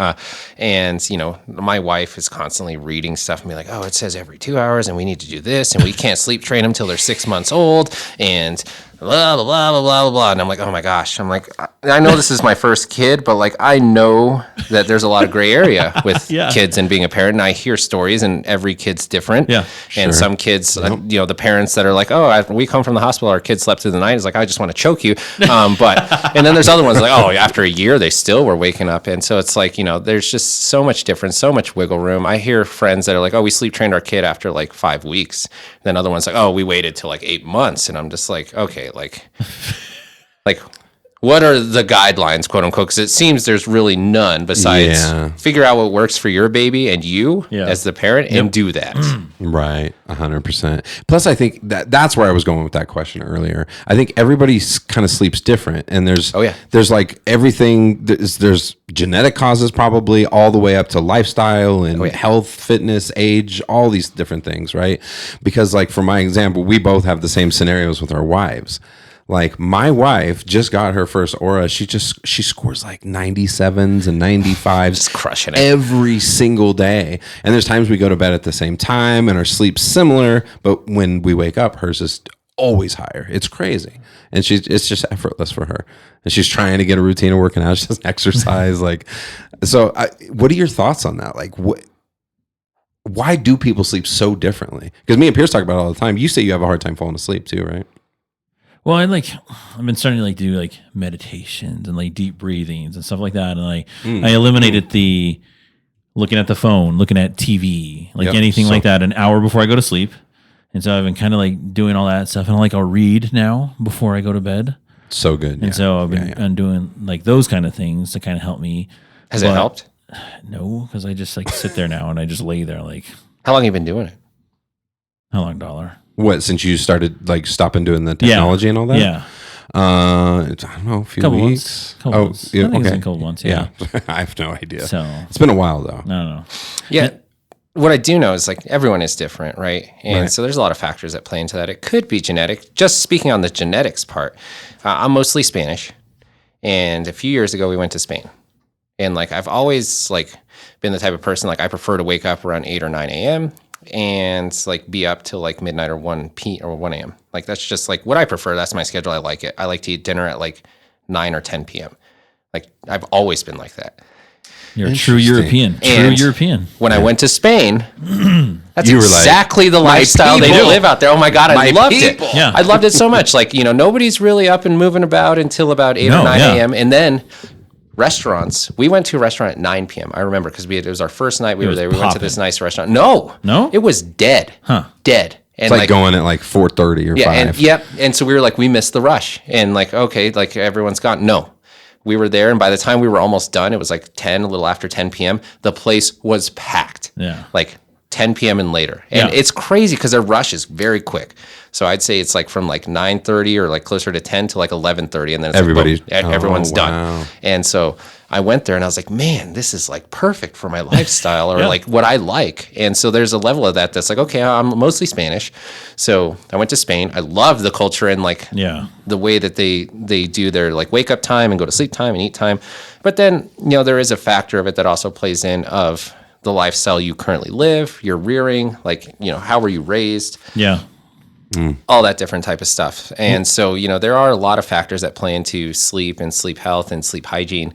Speaker 8: And my wife is constantly reading stuff and be like, oh, it says every 2 hours, and we need to do this, and we can't sleep train them till they're 6 months old, and blah blah blah blah blah blah. And I'm like, oh my gosh. I'm like, I know this is my first kid, but like I know that there's a lot of gray area with kids and being a parent. And I hear stories, and every kid's different. Yeah, and some kids, the parents that are like, oh, we come from the hospital, our kid slept through the night. It's like, I just want to choke you. But and then there's other ones like, oh, after a year they still were waking up, and so it's like there's just so much difference, so much wiggle room. I hear friends that are like, oh, we sleep trained our kid after like 5 weeks. Then other ones like, oh, we waited till like 8 months, and I'm just like, okay, like what are the guidelines, quote unquote? Because it seems there's really none besides figure out what works for your baby and you as the parent and do that.
Speaker 1: Right. 100%. Plus, I think that's where I was going with that question earlier. I think everybody kind of sleeps different, and there's like everything. There's genetic causes probably all the way up to lifestyle and health, fitness, age, all these different things, right? Because like for my example, we both have the same scenarios with our wives. Like my wife just got her first Aura. She scores like 97s and 95s,
Speaker 8: just crushing it
Speaker 1: every single day. And there's times we go to bed at the same time and our sleep's similar, but when we wake up, hers is always higher. It's crazy, and it's just effortless for her. And she's trying to get a routine of working out. She doesn't exercise. What are your thoughts on that? Like why do people sleep so differently? Because me and Pierce talk about it all the time. You say you have a hard time falling asleep too, right?
Speaker 7: Well, I've been starting to do like meditations and like deep breathings and stuff like that. And I eliminated the looking at the phone, looking at TV, anything like that an hour before I go to sleep. And so I've been kind of like doing all that stuff. And I'll read now before I go to bed.
Speaker 1: So good.
Speaker 7: And so I've been doing like those kind of things to kind of help me.
Speaker 8: Has it helped?
Speaker 7: No, because I just sit there now and I just lay there like.
Speaker 8: How long have you been doing it?
Speaker 7: How long, dollar?
Speaker 1: What, since you started stopping doing the technology and all that?
Speaker 7: Yeah.
Speaker 1: I don't know, a few weeks.
Speaker 7: Couple months.
Speaker 1: Yeah,
Speaker 7: I think it's been a couple months. Yeah.
Speaker 1: I have no idea.
Speaker 7: So
Speaker 1: it's been a while though.
Speaker 7: No.
Speaker 8: Yeah. What I do know is everyone is different, right? And so there's a lot of factors that play into that. It could be genetic. Just speaking on the genetics part, I'm mostly Spanish. And a few years ago, we went to Spain. And I've always been the type of person, I prefer to wake up around 8 or 9 a.m. and be up till midnight or 1 a.m. That's just what I prefer. That's my schedule. I like it. I like to eat dinner at 9 or 10 p.m. I've always been like that.
Speaker 7: You're a true European. European.
Speaker 8: When I went to Spain, that's exactly the lifestyle they live out there. Oh my God, I loved it.
Speaker 7: Yeah.
Speaker 8: I loved it so much. Nobody's really up and moving about until about 8 or 9 a.m. And then restaurants. We went to a restaurant at 9 p.m. I remember because it was our first night we were there. We went to this nice restaurant. No, it was dead. Dead. And
Speaker 1: it's going at 4:30 or 5.
Speaker 8: And so we were we missed the rush. And everyone's gone. No. We were there, and by the time we were almost done, it was 10, a little after 10 p.m. The place was packed.
Speaker 7: Yeah.
Speaker 8: 10 p.m. and later. And it's crazy because their rush is very quick. So I'd say it's like from like 9:30 or like closer to 10 to like 11:30. And then it's everyone's done. And so I went there and I was like, man, this is like perfect for my lifestyle or like what I like. And so there's a level of that that's like, okay, I'm mostly Spanish. So I went to Spain. I love the culture and like the way that they do their like wake up time and go to sleep time and eat time. But then, there is a factor of it that also plays in of the lifestyle you currently live, your rearing, like, how were you raised? Yeah. All that different type of stuff. And so, there are a lot of factors that play into sleep and sleep health and sleep hygiene.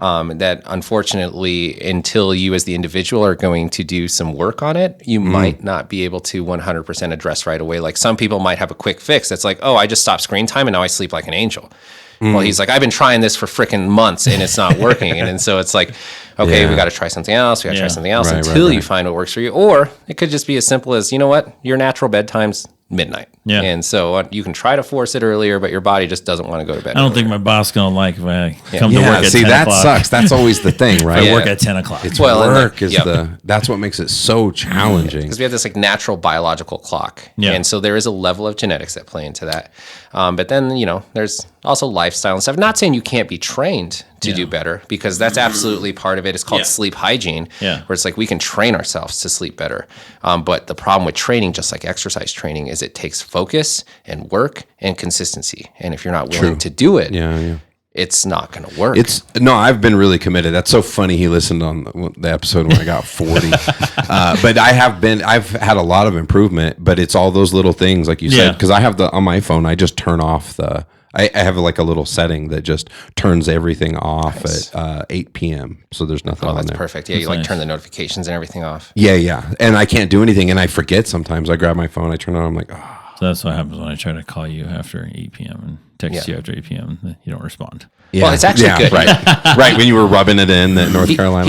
Speaker 8: That unfortunately, until you as the individual are going to do some work on it, you might not be able to 100% address right away. Like some people might have a quick fix that's like, oh, I just stopped screen time and now I sleep like an angel. Well, he's like, I've been trying this for freaking months and it's not working. And so it's like, okay, we got to try something else. We got to try something else until you find what works for you. Or it could just be as simple as, you know what, your natural bedtime's midnight. Yeah. And so you can try to force it earlier, but your body just doesn't want to go to bed.
Speaker 7: I don't think my boss is going to like if I come to work at 10 o'clock.
Speaker 1: See, that sucks. That's always the thing, right?
Speaker 7: I work at 10 o'clock.
Speaker 1: It's work is that's what makes it so challenging.
Speaker 8: Because we have this like natural biological clock. Yeah. And so there is a level of genetics that play into that. But then, there's also lifestyle and stuff. Not saying you can't be trained to do better, because that's absolutely part of it. It's called sleep hygiene, where it's like we can train ourselves to sleep better. But the problem with training, just like exercise training, is it takes focus and work and consistency. And if you're not willing to do it, it's not going to work.
Speaker 1: I've been really committed. That's so funny. He listened on the episode when I got 40. But I've had a lot of improvement, but it's all those little things, like you said, because I have on my phone, I just turn off I have like a little setting that just turns everything off at 8 p.m. So there's nothing on there.
Speaker 8: That's perfect. Yeah, you turn the notifications and everything off.
Speaker 1: Yeah. And I can't do anything, and I forget sometimes. I grab my phone, I turn it on, I'm like, oh.
Speaker 7: So that's what happens when I try to call you after 8 p.m. and text you after 8 p.m. You don't respond.
Speaker 8: Yeah. Well, it's actually good.
Speaker 1: Right. When you were rubbing it in that North Carolina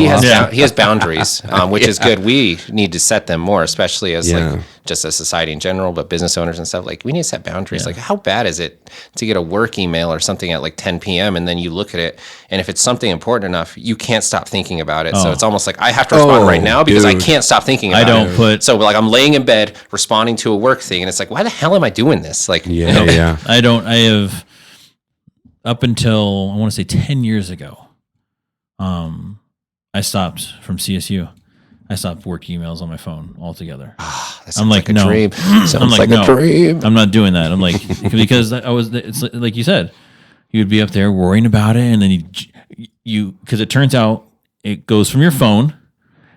Speaker 8: he has boundaries, which is good. We need to set them more, especially as like just as society in general, but business owners and stuff. Like we need to set boundaries. Like how bad is it to get a work email or something at like 10 p.m. and then you look at it, and if it's something important enough, you can't stop thinking about it. So it's almost like I have to respond right now because I can't stop thinking about it. So like I'm laying in bed responding to a work thing, and it's like, why the hell am I doing this? Like
Speaker 7: I have up until I want to say 10 years ago, I stopped from CSU. I stopped work emails on my phone altogether.
Speaker 8: That sounds like a dream. Sounds like a dream.
Speaker 7: I'm not doing that. I'm like, because it's like you said, you would be up there worrying about it, and then because it turns out it goes from your phone,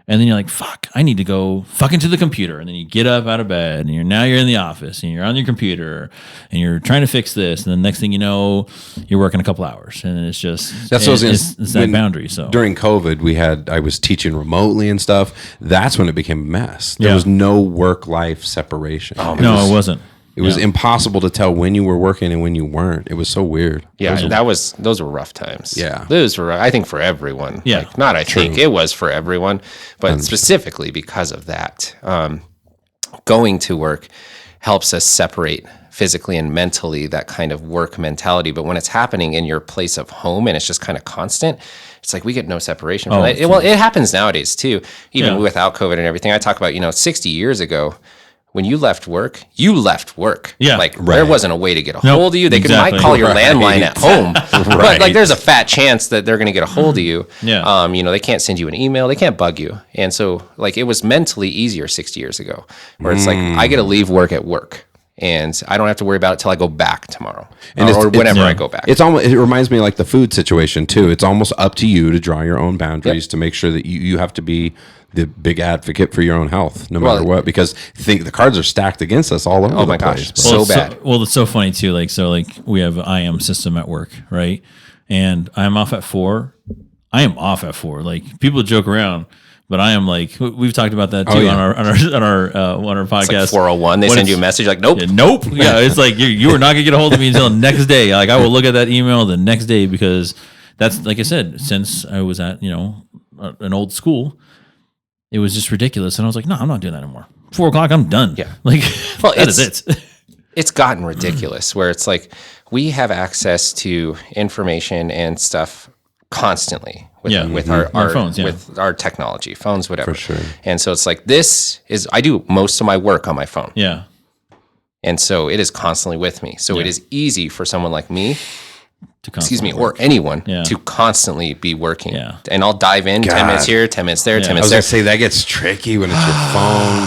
Speaker 7: and then you're like, fuck, I need to go fucking to the computer. And then you get up out of bed, and you're in the office, and you're on your computer, and you're trying to fix this. And the next thing you know, you're working a couple hours. And it's just, it's that boundary. So
Speaker 1: during COVID, I was teaching remotely and stuff. That's when it became a mess. There was no work-life separation.
Speaker 7: It wasn't.
Speaker 1: It was impossible to tell when you were working and when you weren't. It was so weird.
Speaker 8: Yeah, those were rough times.
Speaker 1: Yeah.
Speaker 8: Those were, I think, for everyone. Yeah. Think it was for everyone, but specifically because of that. Going to work helps us separate physically and mentally that kind of work mentality. But when it's happening in your place of home and it's just kind of constant, it's like we get no separation from that. It happens nowadays too, even without COVID and everything. I talk about, 60 years ago, when you left work, Yeah. There wasn't a way to get a hold of you. They might call your landline at home. But like there's a fat chance that they're going to get a hold of you. Yeah. They can't send you an email. They can't bug you. And so like it was mentally easier 60 years ago, where it's like I get to leave work at work. And I don't have to worry about it till I go back tomorrow, or whenever I go back.
Speaker 1: It reminds me of like the food situation too. It's almost up to you to draw your own boundaries to make sure that you have to be the big advocate for your own health, no matter what, because the cards are stacked against us all over the place.
Speaker 8: So bad.
Speaker 7: It's so funny too. Like we have an IM system at work, right? And I'm off at 4. I am off at 4. Like people joke around. But I am like, we've talked about that too on our podcast.
Speaker 8: It's like 401. They send you a message like, nope.
Speaker 7: Nope. Yeah, it's like you are not gonna get a hold of me until next day. Like I will look at that email the next day, because that's, like I said, since I was at an old school, it was just ridiculous. And I was like, no, I'm not doing that anymore. 4 o'clock, I'm done.
Speaker 8: Yeah.
Speaker 7: Like that is it.
Speaker 8: It's gotten ridiculous where it's like we have access to information and stuff constantly with
Speaker 7: Mm-hmm.
Speaker 8: our
Speaker 7: phones,
Speaker 8: with our technology, phones, whatever.
Speaker 1: For sure.
Speaker 8: And so it's like I do most of my work on my phone.
Speaker 7: Yeah.
Speaker 8: And so it is constantly with me. So it is easy for someone like me, or anyone to constantly be working.
Speaker 7: Yeah.
Speaker 8: And I'll dive in 10 minutes here, 10 minutes there, 10
Speaker 1: I
Speaker 8: minutes
Speaker 1: was
Speaker 8: there.
Speaker 1: going to say that gets tricky when it's your phone.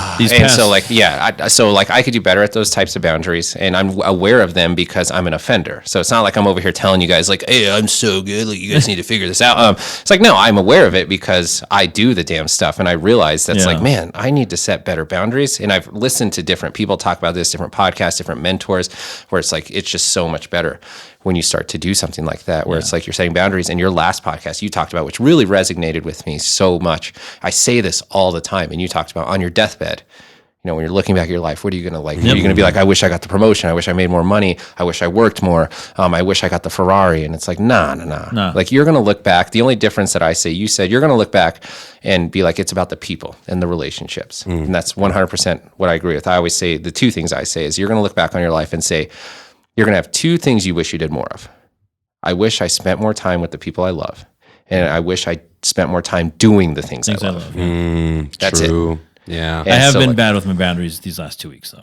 Speaker 8: I could do better at those types of boundaries, and I'm aware of them because I'm an offender. So it's not like I'm over here telling you guys like, hey, I'm so good, like you guys need to figure this out. It's like, no, I'm aware of it because I do the damn stuff, and I realize that's like, man, I need to set better boundaries. And I've listened to different people talk about this, different podcasts, different mentors, where it's like, it's just so much better when you start to do something like that, where it's like you're setting boundaries. And your last podcast you talked about, which really resonated with me so much. I say this all the time, and you talked about on your deathbed, when you're looking back at your life, what are you going to like? Are you going to be like, I wish I got the promotion. I wish I made more money. I wish I worked more. I wish I got the Ferrari. And it's like, nah. Like you're going to look back. The only difference that I say, you said you're going to look back and be like, it's about the people and the relationships. And that's 100% what I agree with. I always say the two things I say is you're going to look back on your life and say, you're going to have two things you wish you did more of. I wish I spent more time with the people I love. And I wish I spent more time doing the things I love. That's
Speaker 1: true.
Speaker 8: it.
Speaker 1: Yeah.
Speaker 7: I have been bad with my boundaries these last 2 weeks, though.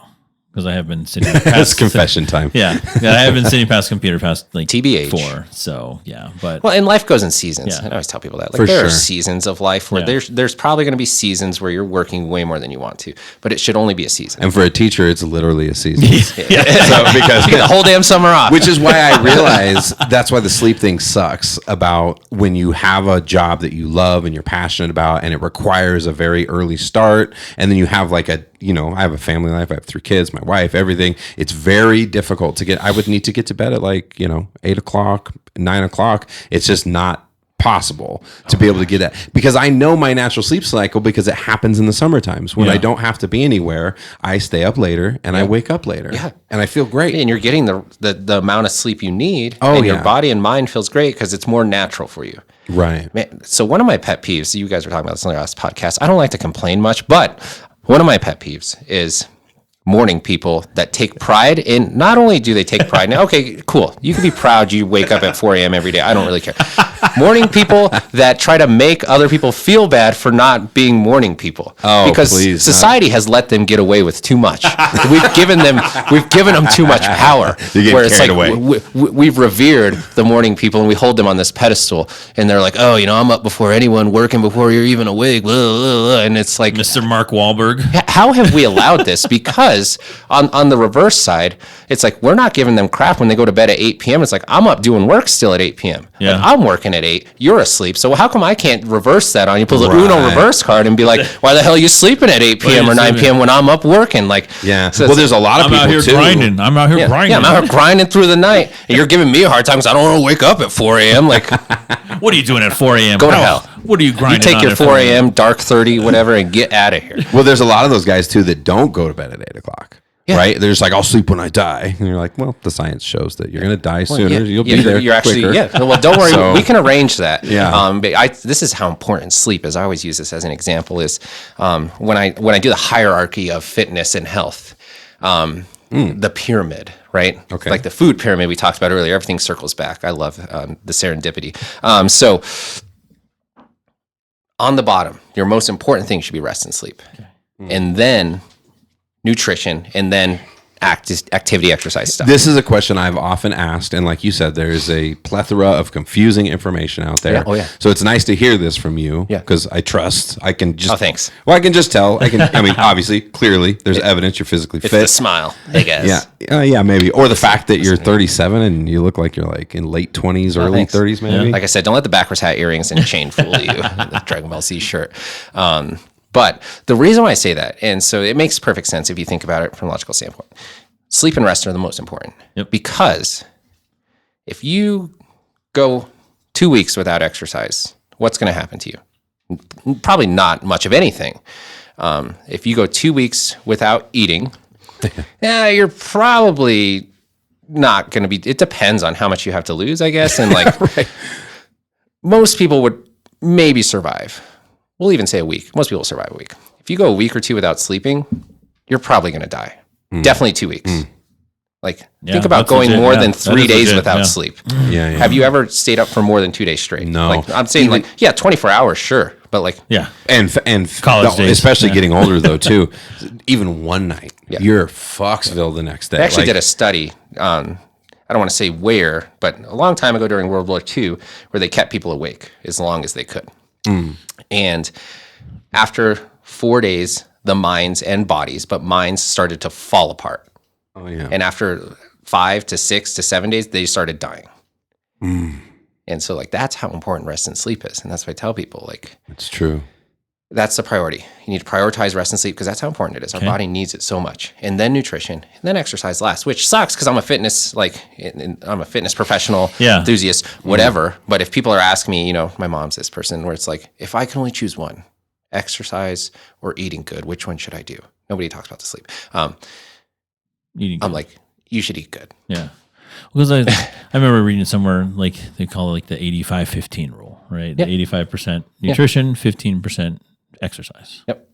Speaker 7: Because I have been sitting past
Speaker 1: That's confession time.
Speaker 7: Yeah. I have been sitting past the computer past like
Speaker 8: TBH.
Speaker 7: 4. So yeah, but
Speaker 8: and life goes in seasons.
Speaker 7: Yeah.
Speaker 8: I always tell people that. Like
Speaker 1: For
Speaker 8: there are
Speaker 1: sure.
Speaker 8: seasons of life where there's probably going to be seasons where you're working way more than you want to, but it should only be a season.
Speaker 1: And for a teacher, it's literally a season.
Speaker 8: So because you get the whole damn summer off.
Speaker 1: Which is why I realize that's why the sleep thing sucks about when you have a job that you love and you're passionate about and it requires a very early start. And then you have like I have a family life. I have 3 kids, my wife, everything. It's very difficult to get. I would need to get to bed at 8 o'clock, 9 o'clock. It's just not possible to be able to get that because I know my natural sleep cycle because it happens in the summer times when I don't have to be anywhere. I stay up later and I wake up later and I feel great.
Speaker 8: And you're getting the amount of sleep you need and your body and mind feels great because it's more natural for you.
Speaker 1: Right.
Speaker 8: Man, so one of my pet peeves, you guys were talking about this on the last podcast. I don't like to complain much, but one of my pet peeves is morning people that take pride in, not only do they take pride in, okay, cool. You can be proud you wake up at 4 a.m. every day. I don't really care. Morning people that try to make other people feel bad for not being morning people. Because society has let them get away with too much. We've given them too much power.
Speaker 1: Where it's like
Speaker 8: we've revered the morning people and we hold them on this pedestal and they're like, oh, I'm up before anyone, working before you're even awake. Blah, blah, blah. And it's like
Speaker 7: Mr. Mark Wahlberg.
Speaker 8: How have we allowed this? Because on the reverse side, it's like we're not giving them crap when they go to bed at 8 p.m. It's like, I'm up doing work still at 8 p.m.
Speaker 7: Yeah.
Speaker 8: And I'm working at 8. You're asleep. So how come I can't reverse that on you? Pull the Uno reverse card and be like, why the hell are you sleeping at 8 p.m. or 9 p.m. when I'm up working? Like,
Speaker 1: so there's a lot of people
Speaker 7: out here
Speaker 1: too.
Speaker 7: grinding. I'm out here grinding.
Speaker 8: Yeah, I'm out here grinding through the night. And you're giving me a hard time because I don't want to wake up at 4 a.m. Like,
Speaker 7: what are you doing at 4 a.m.?
Speaker 8: Go to hell.
Speaker 7: What are you grinding?
Speaker 8: You take your 4 a.m. dark 30, whatever, and get out of here.
Speaker 1: Well, there's a lot of those guys too that don't go to bed at 8 o'clock. Yeah. Right? They're just like, I'll sleep when I die. And you're like, well, the science shows that you're going to die sooner. You'll be there
Speaker 8: You're actually,
Speaker 1: quicker.
Speaker 8: Well, don't worry. We can arrange that.
Speaker 1: Yeah.
Speaker 8: But this is how important sleep is. I always use this as an example is when I do the hierarchy of fitness and health, the pyramid, right?
Speaker 1: Okay.
Speaker 8: Like the food pyramid we talked about earlier, everything circles back. I love the serendipity. So on the bottom, your most important thing should be rest and sleep. Okay. And then nutrition, and then activity, exercise stuff.
Speaker 1: This is a question I've often asked, and like you said, there is a plethora of confusing information out there.
Speaker 8: Yeah. Oh yeah.
Speaker 1: So it's nice to hear this from you.
Speaker 8: Yeah.
Speaker 1: Because I trust. I can just.
Speaker 8: Oh, thanks.
Speaker 1: Well, I can just tell. I mean, obviously, clearly, there's evidence you're physically
Speaker 8: It's
Speaker 1: fit.
Speaker 8: the smile, I guess.
Speaker 1: Yeah. Yeah, maybe. Or the fact that you're 37 and you look like you're like in late 20s, early
Speaker 8: thanks.
Speaker 1: 30s, maybe.
Speaker 8: Like I said, don't let the backwards hat, earrings, and chain fool you. The Dragon Ball Z shirt. But the reason why I say that, and so it makes perfect sense if you think about it from a logical standpoint, sleep and rest are the most important.
Speaker 7: Yep.
Speaker 8: Because if you go 2 weeks without exercise, what's going to happen to you? Probably not much of anything. If you go 2 weeks without eating, you're probably not going to be, it depends on how much you have to lose, I guess. And like most people would maybe survive. We'll even say a week. Most people survive a week. If you go a week or two without sleeping, you're probably going to die. Definitely 2 weeks. Like, think about going more than 3 days without sleep.
Speaker 1: Yeah.
Speaker 8: Have you ever stayed up for more than 2 days straight?
Speaker 1: No.
Speaker 8: Like, I'm saying, 24 hours, sure, but like,
Speaker 1: and
Speaker 7: college days,
Speaker 1: especially getting older though too. Even one night, you're Foxville the next day.
Speaker 8: They actually did a study on, I don't want to say where, but a long time ago during World War II, where they kept people awake as long as they could. And after 4 days, the minds and bodies, but minds started to fall apart.
Speaker 1: Oh yeah.
Speaker 8: And after 5 to 6 to 7 days, they started dying. And so like, that's how important rest and sleep is. And that's what I tell people, like,
Speaker 1: it's true.
Speaker 8: That's the priority. You need to prioritize rest and sleep because that's how important it is. Our body needs it so much. And then nutrition, and then exercise last, which sucks because I'm a fitness, I'm a fitness professional, enthusiast, whatever. But if people are asking me, my mom's this person where it's like, if I can only choose one, exercise or eating good, which one should I do? Nobody talks about the sleep. I'm like, you should eat good.
Speaker 7: Yeah. Because I remember reading somewhere, like they call it like the 85-15 rule, right?
Speaker 8: Yeah.
Speaker 7: 85% nutrition, 15% exercise.
Speaker 8: Yep.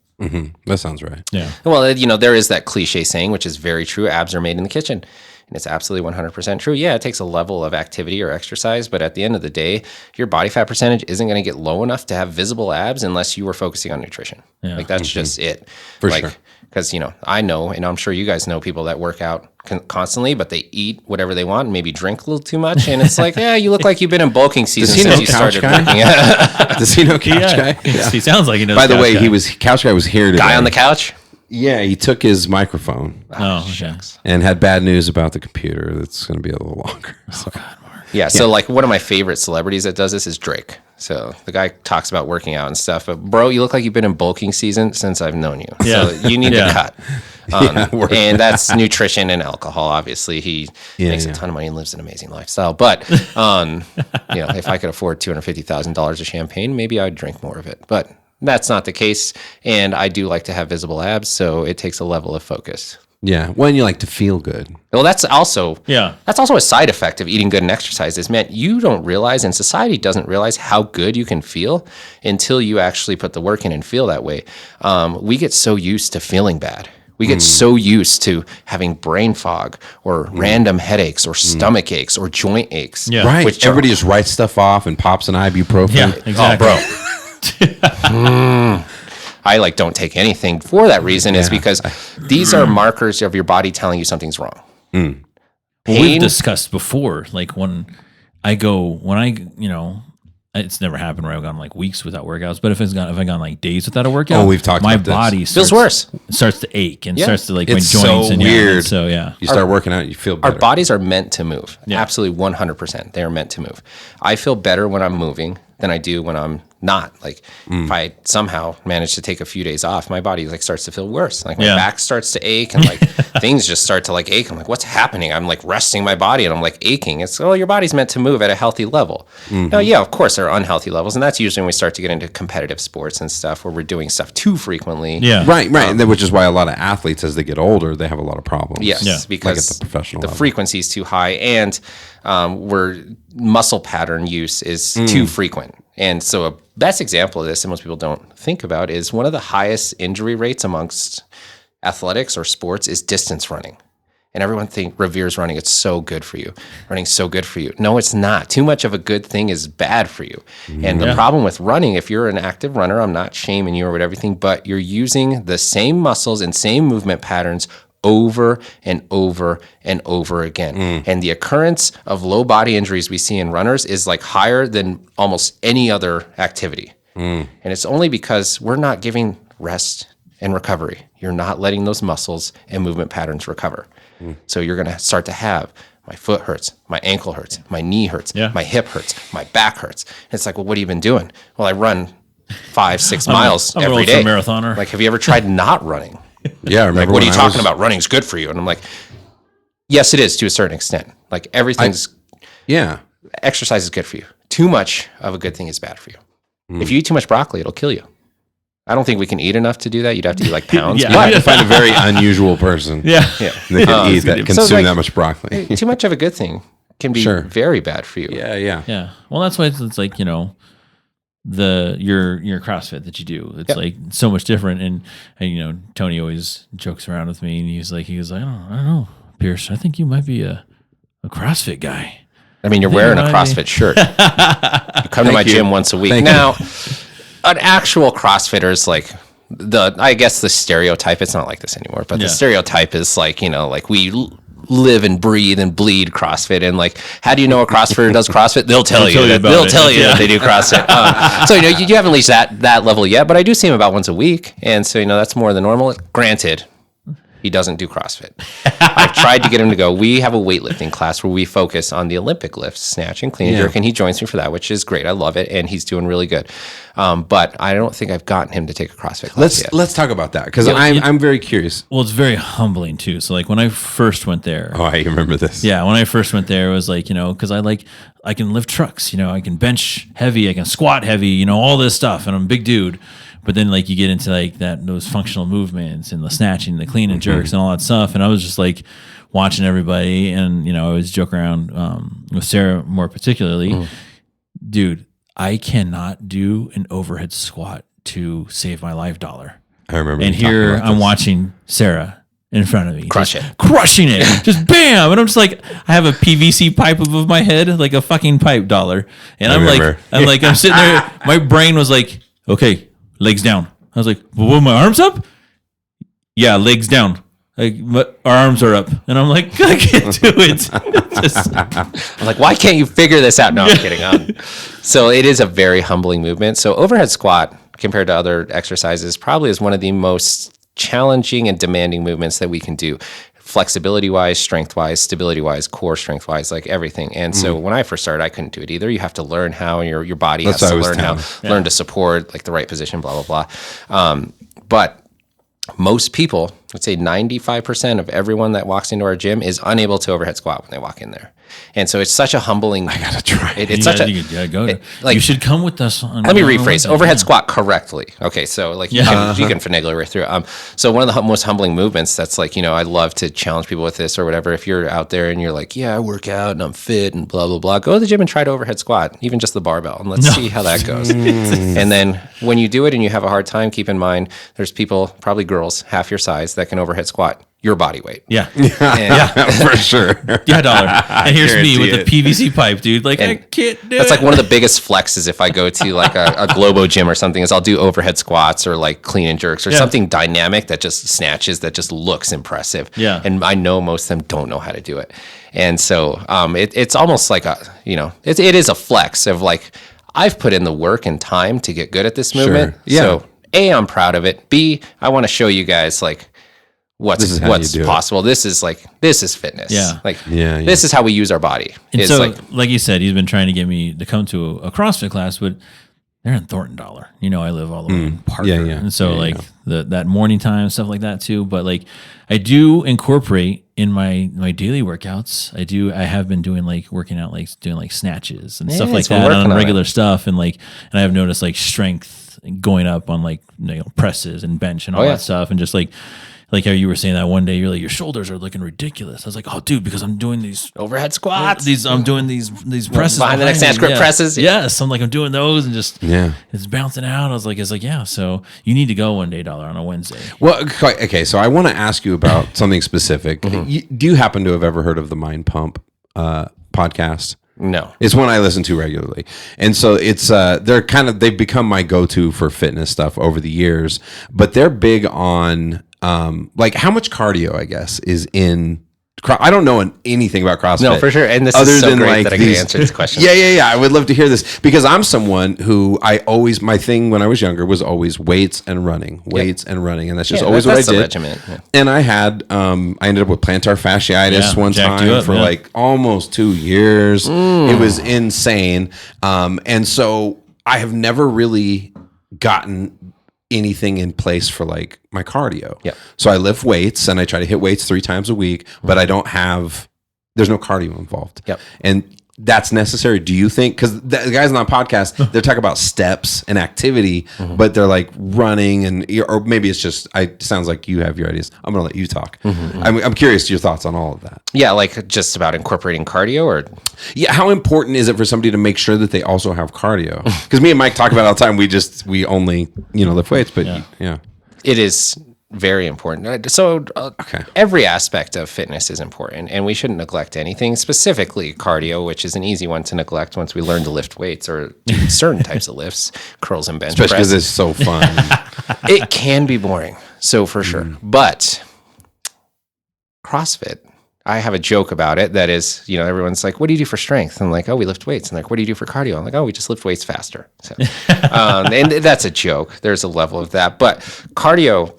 Speaker 1: That sounds right.
Speaker 7: Yeah.
Speaker 8: Well, there is that cliche saying, which is very true. Abs are made in the kitchen. And it's absolutely 100% true. Yeah, it takes a level of activity or exercise, but at the end of the day, your body fat percentage isn't going to get low enough to have visible abs unless you are focusing on nutrition. Yeah. Like, that's just it.
Speaker 1: For sure.
Speaker 8: Because, I know, and I'm sure you guys know people that work out constantly, but they eat whatever they want and maybe drink a little too much. And it's like, you look like you've been in bulking season since you started working out.
Speaker 1: Does he know Couch Guy?
Speaker 7: Yeah. He sounds like he knows.
Speaker 1: By the way, Couch Guy was here today.
Speaker 8: Guy on the couch?
Speaker 1: Yeah, he took his microphone.
Speaker 8: Shucks.
Speaker 1: And had bad news about the computer. That's going to be a little longer. So.
Speaker 7: God, Mark.
Speaker 8: Yeah, so like one of my favorite celebrities that does this is Drake. So the guy talks about working out and stuff, but bro, you look like you've been in bulking season since I've known you.
Speaker 7: Yeah.
Speaker 8: So you need to cut. And that's nutrition and alcohol. Obviously, he makes a ton of money and lives an amazing lifestyle. But if I could afford $250,000 of champagne, maybe I'd drink more of it. But that's not the case. And I do like to have visible abs, so it takes a level of focus.
Speaker 1: Yeah, when you like to feel good.
Speaker 8: Well, that's also a side effect of eating good and exercise is, man, you don't realize, and society doesn't realize how good you can feel until you actually put the work in and feel that way. We get so used to feeling bad. We get so used to having brain fog or random headaches or stomach aches or joint aches.
Speaker 1: Yeah. Right. Which everybody just writes stuff off and pops an ibuprofen.
Speaker 7: Yeah, exactly.
Speaker 8: Oh, bro. I don't take anything for that reason is because these are markers of your body telling you something's wrong.
Speaker 7: Well, we've discussed before, it's never happened where I've gone weeks without workouts, but if I've gone days without a workout,
Speaker 1: we've talked
Speaker 7: my
Speaker 1: about this.
Speaker 7: body
Speaker 8: feels worse.
Speaker 7: Starts to ache and starts to
Speaker 1: it's
Speaker 7: when joints
Speaker 1: so
Speaker 7: and
Speaker 1: weird.
Speaker 7: So yeah.
Speaker 1: You start working out, you feel better.
Speaker 8: Our bodies are meant to move. Yeah. Absolutely 100%. They are meant to move. I feel better when I'm moving than I do when I'm not. If I somehow manage to take a few days off, my body starts to feel worse. My back starts to ache and things just start to ache. I'm like, what's happening? I'm resting my body and I'm aching. It's, your body's meant to move at a healthy level. Now, of course there are unhealthy levels, and that's usually when we start to get into competitive sports and stuff where we're doing stuff too frequently.
Speaker 1: Yeah. Right. And which is why a lot of athletes, as they get older, they have a lot of problems.
Speaker 8: Yes, because
Speaker 1: at the professional level.
Speaker 8: Frequency is too high, and where muscle pattern use is too frequent. And so a best example of this, and most people don't think about, is one of the highest injury rates amongst athletics or sports is distance running. And everyone reveres running. It's so good for you. Running's so good for you. No, it's not. Too much of a good thing is bad for you. And the problem with running, if you're an active runner, I'm not shaming you or everything, but you're using the same muscles and same movement patterns over and over and over again. And the occurrence of low body injuries we see in runners is higher than almost any other activity. And it's only because we're not giving rest and recovery. You're not letting those muscles and movement patterns recover. So you're going to start to have, my foot hurts, my ankle hurts, my knee hurts, my hip hurts, my back hurts. And it's well, what have you been doing? Well, I run 5-6 miles every day.
Speaker 7: I'm a marathoner.
Speaker 8: Have you ever tried not running?
Speaker 1: Yeah, I remember.
Speaker 8: What are you talking about? Running's good for you. And I'm yes, it is to a certain extent. Everything's exercise is good for you. Too much of a good thing is bad for you. If you eat too much broccoli, it'll kill you. I don't think we can eat enough to do that. You'd have to eat pounds.
Speaker 1: You have to find a very unusual person.
Speaker 7: Yeah.
Speaker 1: They can eat that, consume that much broccoli.
Speaker 8: Too much of a good thing can be very bad for you.
Speaker 1: Yeah.
Speaker 7: Well, that's why it's your CrossFit that you do. It's so much different. And Tony always jokes around with me, and he was like, I don't know. Pierce, I think you might be a CrossFit guy.
Speaker 8: I mean, you're wearing a CrossFit shirt. You come to my gym once a week. Now, an actual CrossFitter is like I guess the stereotype, it's not like this anymore, but the stereotype is like, like we live and breathe and bleed CrossFit. And like, how do you know a CrossFitter does CrossFit? They'll tell you that they do CrossFit. So, you haven't reached that level yet, but I do see him about once a week. And so, that's more than normal. Granted, he doesn't do CrossFit. I've tried to get him to go. We have a weightlifting class where we focus on the Olympic lifts, snatch and clean and jerk, and he joins me for that, which is great. I love it, and he's doing really good. But I don't think I've gotten him to take a CrossFit class yet.
Speaker 1: Let's talk about that, because I'm very curious.
Speaker 7: Well, it's very humbling too. So like when I first went there.
Speaker 1: Oh, I remember this.
Speaker 7: Yeah, when I first went there, it was like, because I can lift trucks, I can bench heavy, I can squat heavy, all this stuff, and I'm a big dude. But then like you get into like those functional movements and the snatching, the clean and jerks and all that stuff. And I was just like watching everybody, and I always joke around with Sarah more particularly. Dude, I cannot do an overhead squat to save my life dollar.
Speaker 1: I remember.
Speaker 7: And here I'm watching Sarah in front of me,
Speaker 8: crushing
Speaker 7: it, just bam. And I'm just like, I have a PVC pipe above my head, like a fucking pipe dollar. And I'm sitting there. My brain was like, okay, legs down. I was like, well, my arms up? Yeah, legs down. Like, our arms are up. And I'm like, I can't do it.
Speaker 8: I'm like, why can't you figure this out? No, I'm kidding. So it is a very humbling movement. So overhead squat, compared to other exercises, probably is one of the most challenging and demanding movements that we can do. Flexibility-wise, strength-wise, stability-wise, core strength-wise, like everything. And so when I first started, I couldn't do it either. You have to learn how, and your body has to learn learn to support like the right position, blah, blah, blah. But most people, let's say 95% of everyone that walks into our gym is unable to overhead squat when they walk in there. And so it's such a humbling.
Speaker 1: I gotta try.
Speaker 7: You should come with us.
Speaker 8: Let me rephrase. Overhead squat correctly. Okay, so like you can finagle your way through. So one of the most humbling movements that's like, I love to challenge people with this or whatever. If you're out there and you're like, I work out and I'm fit and blah, blah, blah, go to the gym and try to overhead squat, even just the barbell, and let's see how that goes. And then when you do it and you have a hard time, keep in mind, there's people, probably girls, half your size, that can overhead squat your body weight.
Speaker 7: Yeah.
Speaker 1: For sure.
Speaker 7: Yeah, dollar. And here's me with the PVC pipe, dude. Like, I can't do it.
Speaker 8: That's like one of the biggest flexes if I go to like a Globo gym or something, is I'll do overhead squats or like clean and jerks or something dynamic that just snatches, that just looks impressive.
Speaker 7: Yeah.
Speaker 8: And I know most of them don't know how to do it. And so it's almost like it is a flex of like, I've put in the work and time to get good at this movement. Sure. Yeah. So A, I'm proud of it. B, I want to show you guys like, what's possible. This is fitness.
Speaker 7: Yeah.
Speaker 8: This is how we use our body.
Speaker 7: And it's so like you said, he's been trying to get me to come to a CrossFit class, but they're in Thornton Dollar. I live all the way in Parker. And so that morning time, stuff like that too. But like I do incorporate in my daily workouts. I have been doing like working out, like doing like snatches and stuff like that on regular stuff. And I have noticed like strength going up on like, presses and bench and all that stuff. And just like how you were saying that one day, you're like, your shoulders are looking ridiculous. I was like, oh, dude, because I'm doing these
Speaker 8: overhead squats.
Speaker 7: I'm doing these presses
Speaker 8: behind the next snatch grip presses.
Speaker 7: Yes, I'm doing those and just it's bouncing out. I was like, so you need to go one day, dollar, on a Wednesday.
Speaker 1: Well, okay, so I want to ask you about something specific. Do you happen to have ever heard of the Mind Pump podcast?
Speaker 8: No.
Speaker 1: It's one I listen to regularly. And so it's they've become my go-to for fitness stuff over the years, but they're big on like how much cardio, I guess, is in. I don't know anything about CrossFit.
Speaker 8: No, for sure. And this is so great that I can answer this question.
Speaker 1: Yeah. I would love to hear this, because I'm someone who my thing when I was younger was always weights and running, and that's just always what I did.
Speaker 8: Regiment. Yeah.
Speaker 1: And I had I ended up with plantar fasciitis one time for like almost 2 years. It was insane. And so I have never really gotten anything in place for like my cardio. Yeah. So I lift weights and I try to hit weights 3 times a week, but there's no cardio involved.
Speaker 8: Yep.
Speaker 1: And that's necessary. Do you think, because the guys on the podcast, they're talking about steps and activity, but they're like running or maybe it's just, it sounds like you have your ideas. I'm going to let you talk. I'm curious your thoughts on all of that.
Speaker 8: Yeah. Like just about incorporating cardio or.
Speaker 1: Yeah. How important is it for somebody to make sure that they also have cardio? Because me and Mike talk about it all the time. We only, lift weights, but yeah.
Speaker 8: It is very important. So every aspect of fitness is important, and we shouldn't neglect anything, specifically cardio, which is an easy one to neglect once we learn to lift weights or do certain types of lifts, curls and bench press.
Speaker 1: Especially because it's so fun.
Speaker 8: It can be boring, so for sure. But CrossFit, I have a joke about it that is, everyone's like, what do you do for strength? I'm like, oh, we lift weights. And like, what do you do for cardio? I'm like, oh, we just lift weights faster. So, and that's a joke. There's a level of that. But cardio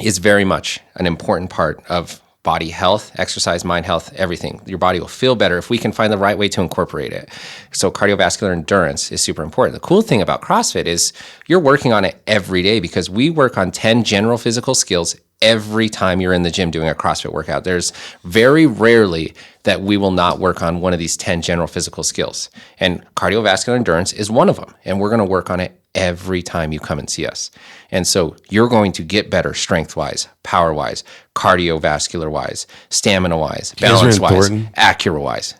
Speaker 8: is very much an important part of body health, exercise, mind health, everything. Your body will feel better if we can find the right way to incorporate it. So cardiovascular endurance is super important. The cool thing about CrossFit is you're working on it every day because we work on 10 general physical skills every time you're in the gym doing a CrossFit workout. There's very rarely that we will not work on one of these 10 general physical skills. And cardiovascular endurance is one of them. And we're going to work on it every time you come and see us. And so you're going to get better strength-wise, power-wise, cardiovascular-wise, stamina-wise, balance-wise, accuracy-wise.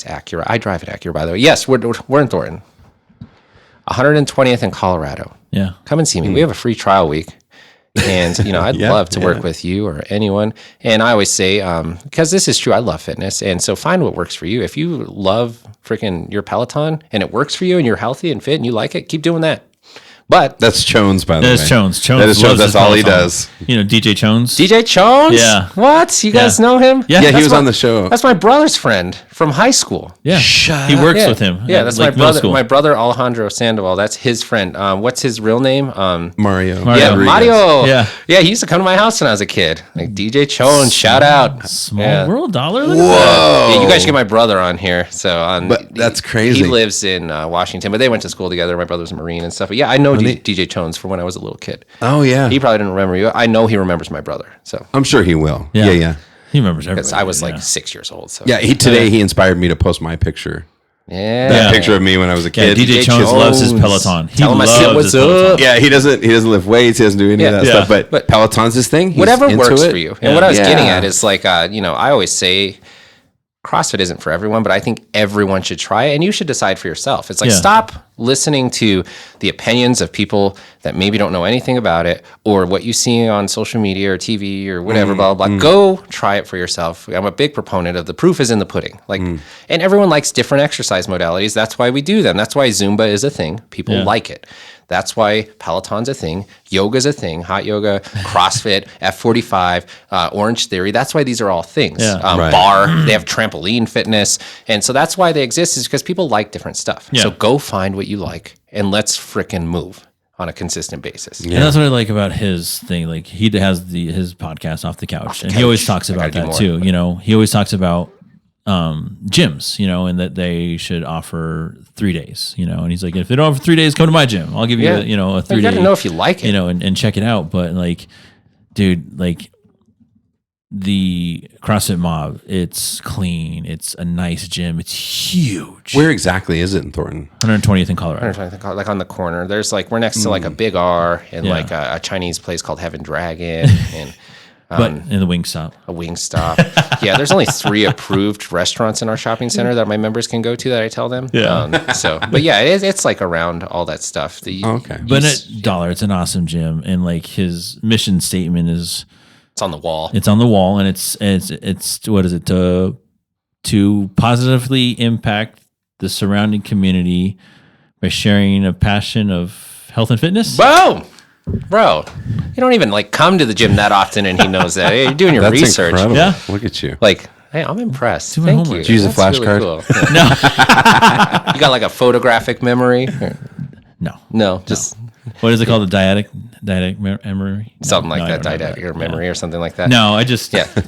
Speaker 8: Acura. I drive at Acura, by the way. Yes, we're in Thornton. 120th in Colorado.
Speaker 7: Yeah.
Speaker 8: Come and see me. We have a free trial week. And, I'd love to work with you or anyone. And I always say, because this is true, I love fitness. And so find what works for you. If you love freaking your Peloton and it works for you and you're healthy and fit and you like it, keep doing that. But
Speaker 1: that's Chones, by the way.
Speaker 7: That is Chones.
Speaker 1: That is Chones. That's all he does.
Speaker 7: DJ Chones.
Speaker 8: DJ Chones?
Speaker 7: Yeah.
Speaker 8: What? You guys know him?
Speaker 7: Yeah,
Speaker 1: he was on the show.
Speaker 8: That's my brother's friend from high school.
Speaker 7: Yeah. He works with him.
Speaker 8: Yeah, that's my brother. My brother Alejandro Sandoval. That's his friend. What's his real name?
Speaker 1: Mario.
Speaker 8: Yeah, Mario.
Speaker 7: Yeah.
Speaker 8: Yeah, he used to come to my house when I was a kid. Like DJ Chones, shout out.
Speaker 7: Small world dollar.
Speaker 1: Whoa.
Speaker 8: Yeah, you guys should get my brother on here. So,
Speaker 1: but that's crazy.
Speaker 8: He lives in Washington, but they went to school together. My brother's a Marine and stuff. But yeah, I know DJ Chones from when I was a little kid.
Speaker 1: Oh yeah.
Speaker 8: He probably didn't remember you. I know he remembers my brother. So
Speaker 1: I'm sure he will. Yeah.
Speaker 7: He remembers everything.
Speaker 8: I was like 6 years old. So
Speaker 1: yeah, he inspired me to post my picture.
Speaker 8: Yeah.
Speaker 1: That picture of me when I was a kid.
Speaker 7: DJ Chones loves his Peloton.
Speaker 8: Tell him I said what's up.
Speaker 1: Yeah, he doesn't lift weights, he doesn't do any of that stuff. But Peloton's his thing. He's
Speaker 8: whatever works
Speaker 1: it.
Speaker 8: for you. And what I was getting at is like I always say CrossFit isn't for everyone, but I think everyone should try it and you should decide for yourself. It's like stop listening to the opinions of people that maybe don't know anything about it or what you see on social media or TV or whatever, blah, blah, blah. Go try it for yourself. I'm a big proponent of the proof is in the pudding. And everyone likes different exercise modalities. That's why we do them. That's why Zumba is a thing. People like it. That's why Peloton's a thing. Yoga's a thing. Hot yoga, CrossFit, F45, Orange Theory. That's why these are all things. Bar, they have trampoline fitness. And so that's why they exist is because people like different stuff. So go find what you like and let's frickin' move on a consistent basis.
Speaker 7: Yeah. And that's what I like about his thing. Like he has his podcast Off the Couch. And he always talks about that too. He always talks about gyms, and that they should offer 3 days, and he's like, if they don't offer 3 days, come to my gym. I'll give you, a 3 day. You
Speaker 8: gotta know if you like it,
Speaker 7: and check it out. But like, dude, like the CrossFit Mob, it's clean. It's a nice gym. It's huge.
Speaker 1: Where exactly is it in Thornton?
Speaker 7: 120th in Colorado.
Speaker 8: Like on the corner. There's like, we're next to like a Big R and like a Chinese place called Heaven Dragon and
Speaker 7: but in the Wingstop.
Speaker 8: A Wingstop. Yeah, there's only 3 approved restaurants in our shopping center that my members can go to that I tell them.
Speaker 7: Yeah.
Speaker 8: But yeah, it's like around all that stuff.
Speaker 1: Okay.
Speaker 7: But it's an awesome gym. And like his mission statement is...
Speaker 8: It's on the wall.
Speaker 7: It's on the wall. And it's what is it? To positively impact the surrounding community by sharing a passion of health and fitness.
Speaker 8: Boom! Bro, you don't even like come to the gym that often, and he knows that. Hey, you're doing your
Speaker 1: That's
Speaker 8: research.
Speaker 1: Incredible.
Speaker 7: Yeah,
Speaker 1: look at you.
Speaker 8: Like, hey, I'm impressed.
Speaker 7: Thank
Speaker 8: you.
Speaker 1: Did you use a flashcard?
Speaker 8: Really cool. No. You got like a photographic memory? No, just
Speaker 7: what is it called? The dyadic memory?
Speaker 8: Something like that, dyadic memory or something like that.
Speaker 7: No,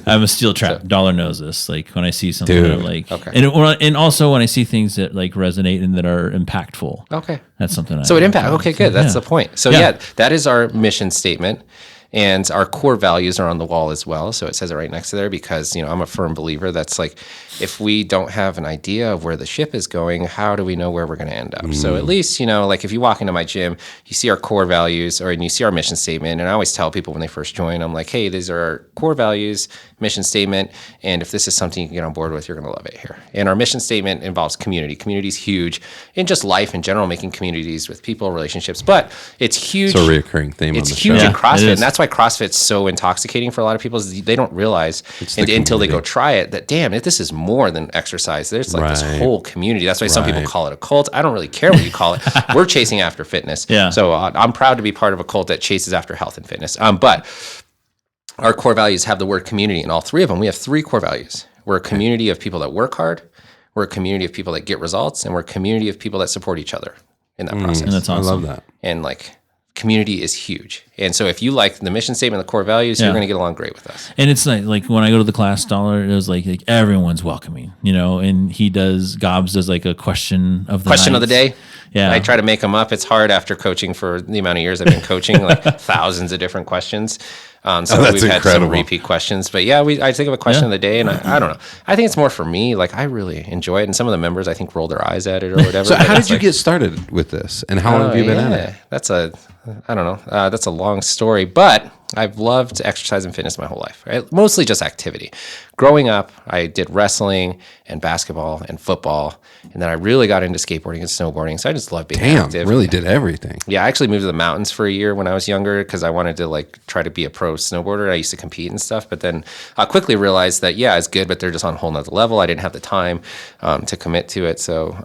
Speaker 7: I'm a steel trap. Dollar knows this. Like when I see something that like, and also when I see things that like resonate and that are impactful.
Speaker 8: Okay.
Speaker 7: That's something.
Speaker 8: So it impacts. Okay, good. That's the point. So that is our mission statement. And our core values are on the wall as well. So it says it right next to there because, I'm a firm believer that's like, if we don't have an idea of where the ship is going, how do we know where we're going to end up? So at least, like if you walk into my gym, you see our core values and you see our mission statement. And I always tell people when they first join, I'm like, hey, these are our core values, mission statement. And if this is something you can get on board with, you're going to love it here. And our mission statement involves community. Community is huge in just life in general, making communities with people, relationships. But it's huge.
Speaker 1: It's a reoccurring theme on the show.
Speaker 8: It's huge in CrossFit. And that's why CrossFit's so intoxicating for a lot of people is they don't realize until they go try it that, damn, this is more than exercise. There's like this whole community. That's why some people call it a cult. I don't really care what you call it. We're chasing after fitness.
Speaker 7: Yeah.
Speaker 8: So I'm proud to be part of a cult that chases after health and fitness. But our core values have the word community in all three of them. We have 3 core values. We're a community of people that work hard. We're a community of people that get results. And we're a community of people that support each other in that process.
Speaker 7: And that's awesome.
Speaker 1: I love that.
Speaker 8: And like community is huge. And so if you like the mission statement, the core values, you're going to get along great with us.
Speaker 7: And it's like when I go to the class dollar, it was like everyone's welcoming, and Gabs does like a question of the
Speaker 8: day.
Speaker 7: Yeah.
Speaker 8: I try to make them up. It's hard after coaching for the amount of years I've been coaching, like thousands of different questions. So we've had some repeat questions, but I think of a question of the day, and I don't know. I think it's more for me. Like I really enjoy it, and some of the members I think roll their eyes at it or whatever.
Speaker 1: So how did you get started with this, and how long have you been at it?
Speaker 8: That's a long story, but I've loved exercise and fitness my whole life, right? Mostly just activity. Growing up, I did wrestling and basketball and football, and then I really got into skateboarding and snowboarding. So I just love being active.
Speaker 1: Really did everything.
Speaker 8: Yeah, I actually moved to the mountains for a year when I was younger because I wanted to like try to be a pro snowboarder. I used to compete and stuff, but then I quickly realized that it's good, but they're just on a whole nother level. I didn't have the time to commit to it, so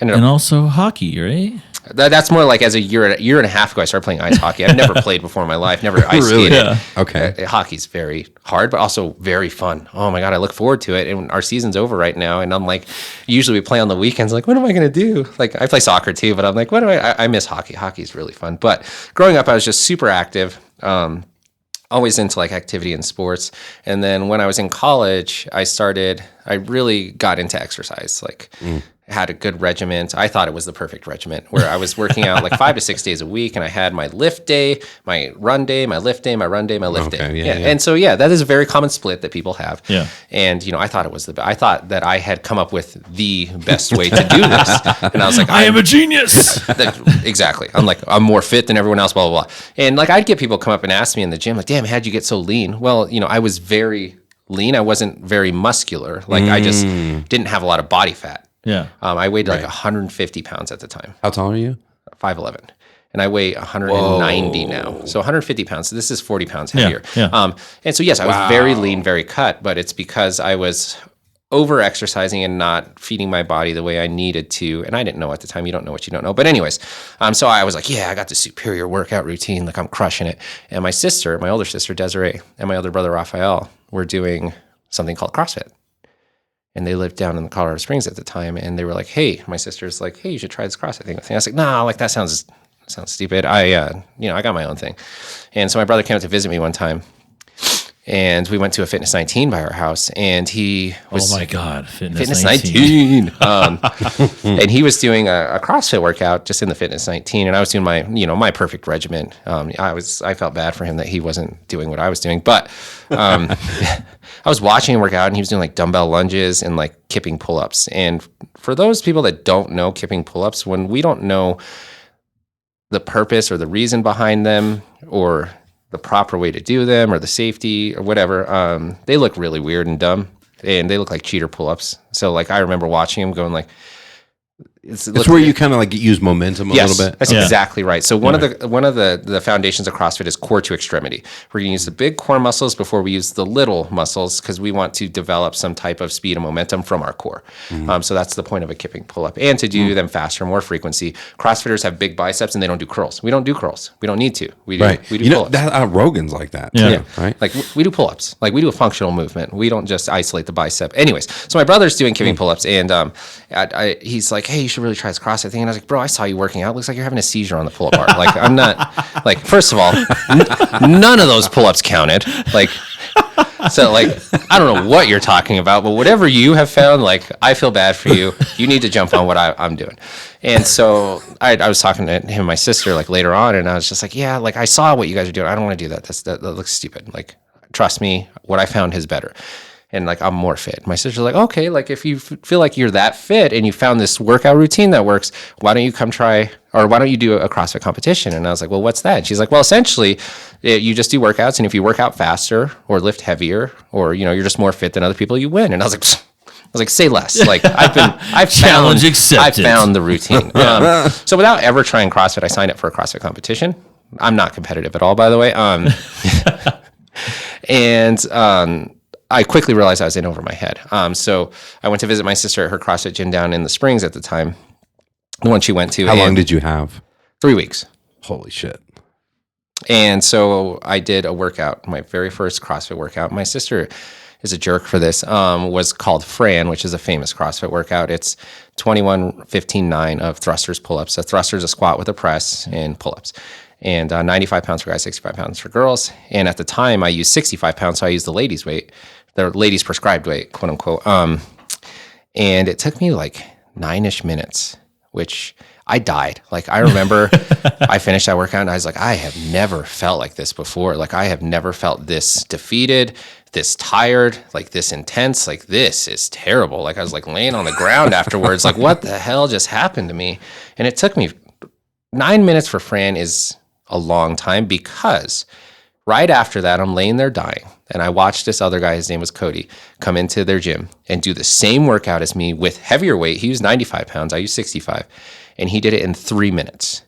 Speaker 7: and also hockey, right?
Speaker 8: That's more like as a year and a half ago, I started playing ice hockey. I've never played before in my life, never ice skated.
Speaker 7: Yeah.
Speaker 1: Okay.
Speaker 8: Hockey's very hard, but also very fun. Oh my God, I look forward to it. And our season's over right now. And I'm like, usually we play on the weekends. Like, what am I going to do? Like, I play soccer too, but I'm like, I miss hockey. Hockey's really fun. But growing up, I was just super active. Always into like activity and sports. And then when I was in college, I really got into exercise. Like had a good regiment. I thought it was the perfect regiment where I was working out like 5 to 6 days a week, and I had my lift day, my run day, my lift day, my run day, my lift day. Yeah. And so that is a very common split that people have.
Speaker 7: Yeah.
Speaker 8: And I thought it was I thought that I had come up with the best way to do this. And I was like,
Speaker 7: I am a genius.
Speaker 8: Exactly. I'm like, I'm more fit than everyone else, blah, blah, blah. And like I'd get people come up and ask me in the gym, like, damn, how'd you get so lean? Well, I was very lean. I wasn't very muscular. Like I just didn't have a lot of body fat.
Speaker 7: Yeah.
Speaker 8: I weighed like 150 pounds at the time.
Speaker 1: How tall are you?
Speaker 8: 5'11". And I weigh 190 now. So 150 pounds. So this is 40 pounds heavier.
Speaker 7: Yeah.
Speaker 8: And so, yes, I was very lean, very cut, but it's because I was over exercising and not feeding my body the way I needed to. And I didn't know at the time. You don't know what you don't know. But anyways, so I was like, I got the superior workout routine. Like I'm crushing it. And my older sister, Desiree, and my other brother, Raphael, were doing something called CrossFit. And they lived down in Colorado Springs at the time. And they were like, hey, my sister's like, hey, you should try this CrossFit thing. I was like, nah, like that sounds stupid. I got my own thing. And so my brother came up to visit me one time. And we went to a Fitness 19 by our house, and he was...
Speaker 7: Oh my God,
Speaker 8: Fitness 19. And he was doing a CrossFit workout just in the Fitness 19, and I was doing my, my perfect regimen. I felt bad for him that he wasn't doing what I was doing, but I was watching him work out, and he was doing like dumbbell lunges and like kipping pull-ups. And for those people that don't know kipping pull-ups, when we don't know the purpose or the reason behind them or the proper way to do them or the safety or whatever, they look really weird and dumb, and they look like cheater pull-ups. So like I remember watching them going like,
Speaker 1: it's where you kind of like use momentum a little bit.
Speaker 8: That's exactly right. So one of the foundations of CrossFit is core to extremity. We're going to use the big core muscles before we use the little muscles because we want to develop some type of speed and momentum from our core. So that's the point of a kipping pull-up, and to do them faster, more frequency. CrossFitters have big biceps and they don't do curls. We don't do curls. We don't need to. We do pull-ups.
Speaker 1: Rogan's like that.
Speaker 7: Yeah.
Speaker 1: Right.
Speaker 8: Like we do pull-ups. Like we do a functional movement. We don't just isolate the bicep. Anyways, so my brother's doing kipping pull-ups, and he's like, hey, you should really try this CrossFit thing. And I was like, bro, I saw you working out. Looks like you're having a seizure on the pull-up bar. Like I'm not. Like first of all, none of those pull-ups counted. Like So like, I don't know what you're talking about, but whatever you have found, like, I feel bad for you. You need to jump on what I'm doing. And so I was talking to him and my sister like later on, and I was just like, yeah, like I saw what you guys are doing. I don't want to do that. That looks stupid. Like, trust me, what I found is better. And like, I'm more fit. My sister's like, okay, like if you feel like you're that fit and you found this workout routine that works, why don't you come try, or why don't you do a CrossFit competition? And I was like, well, what's that? And she's like, well, essentially you just do workouts. And if you work out faster or lift heavier, or, you know, you're just more fit than other people, you win. And I was like, say less. Like I've
Speaker 7: Challenge accepted.
Speaker 8: I found the routine. So without ever trying CrossFit, I signed up for a CrossFit competition. I'm not competitive at all, by the way. I quickly realized I was in over my head. So I went to visit my sister at her CrossFit gym down in the Springs at the time, the one she went to.
Speaker 1: How long did you have?
Speaker 8: 3 weeks.
Speaker 1: Holy shit.
Speaker 8: And so I did a workout, my very first CrossFit workout. My sister is a jerk for this, was called Fran, which is a famous CrossFit workout. It's 21-15-9 of thrusters, pull-ups. A thruster is a squat with a press and pull-ups. And 95 pounds for guys, 65 pounds for girls. And at the time, I used 65 pounds, so I used the ladies' weight, the ladies' prescribed weight, quote unquote. And it took me like 9-ish minutes, which I died. Like, I remember I finished that workout and I was like, I have never felt like this before. Like, I have never felt this defeated, this tired, like this intense. Like, this is terrible. Like, I was like laying on the ground afterwards. Like, what the hell just happened to me? And it took me 9 minutes for Fran is a long time, because right after that, I'm laying there dying. And I watched this other guy, his name was Cudi, come into their gym and do the same workout as me with heavier weight. He used 95 pounds. I used 65. And he did it in 3 minutes.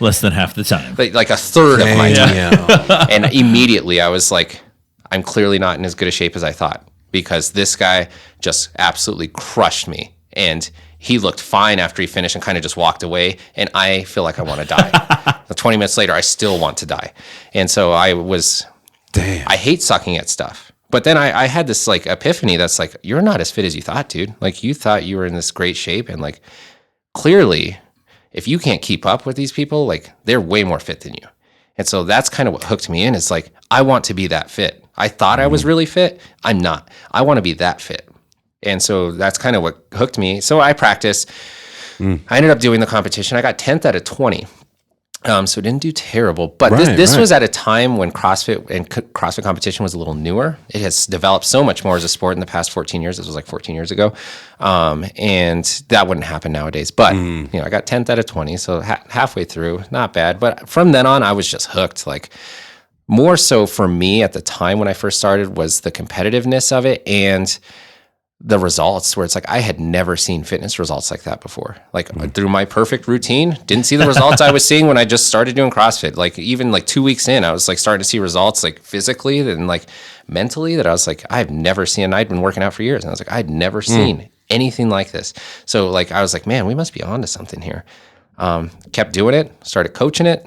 Speaker 7: Less than half the time.
Speaker 8: Like a third of my time. And immediately I was like, I'm clearly not in as good a shape as I thought, because this guy just absolutely crushed me. And he looked fine after he finished and kind of just walked away. And I feel like I want to die. 20 minutes later, I still want to die. And so I hate sucking at stuff. But then I had this like epiphany that's like, you're not as fit as you thought, dude. Like, you thought you were in this great shape. And like, clearly, if you can't keep up with these people, like, they're way more fit than you. And so that's kind of what hooked me in. It's like, I want to be that fit. I thought I was really fit. I'm not. I want to be that fit. And so that's kind of what hooked me. So I practiced. I ended up doing the competition. I got 10th out of 20. So it didn't do terrible. But this was at a time when CrossFit and CrossFit competition was a little newer. It has developed so much more as a sport in the past 14 years. This was like 14 years ago. And that wouldn't happen nowadays. But, you know, I got 10th out of 20. So halfway through, not bad. But from then on, I was just hooked. Like, more so for me at the time when I first started was the competitiveness of it and the results, where it's like, I had never seen fitness results like that before. Like, through my perfect routine, didn't see the results I was seeing when I just started doing CrossFit. Like, even like 2 weeks in, I was like starting to see results like physically and like mentally that I was like, I've never seen. I'd been working out for years and I was like, I'd never seen anything like this. So like, I was like, man, we must be onto something here. Kept doing it, started coaching it,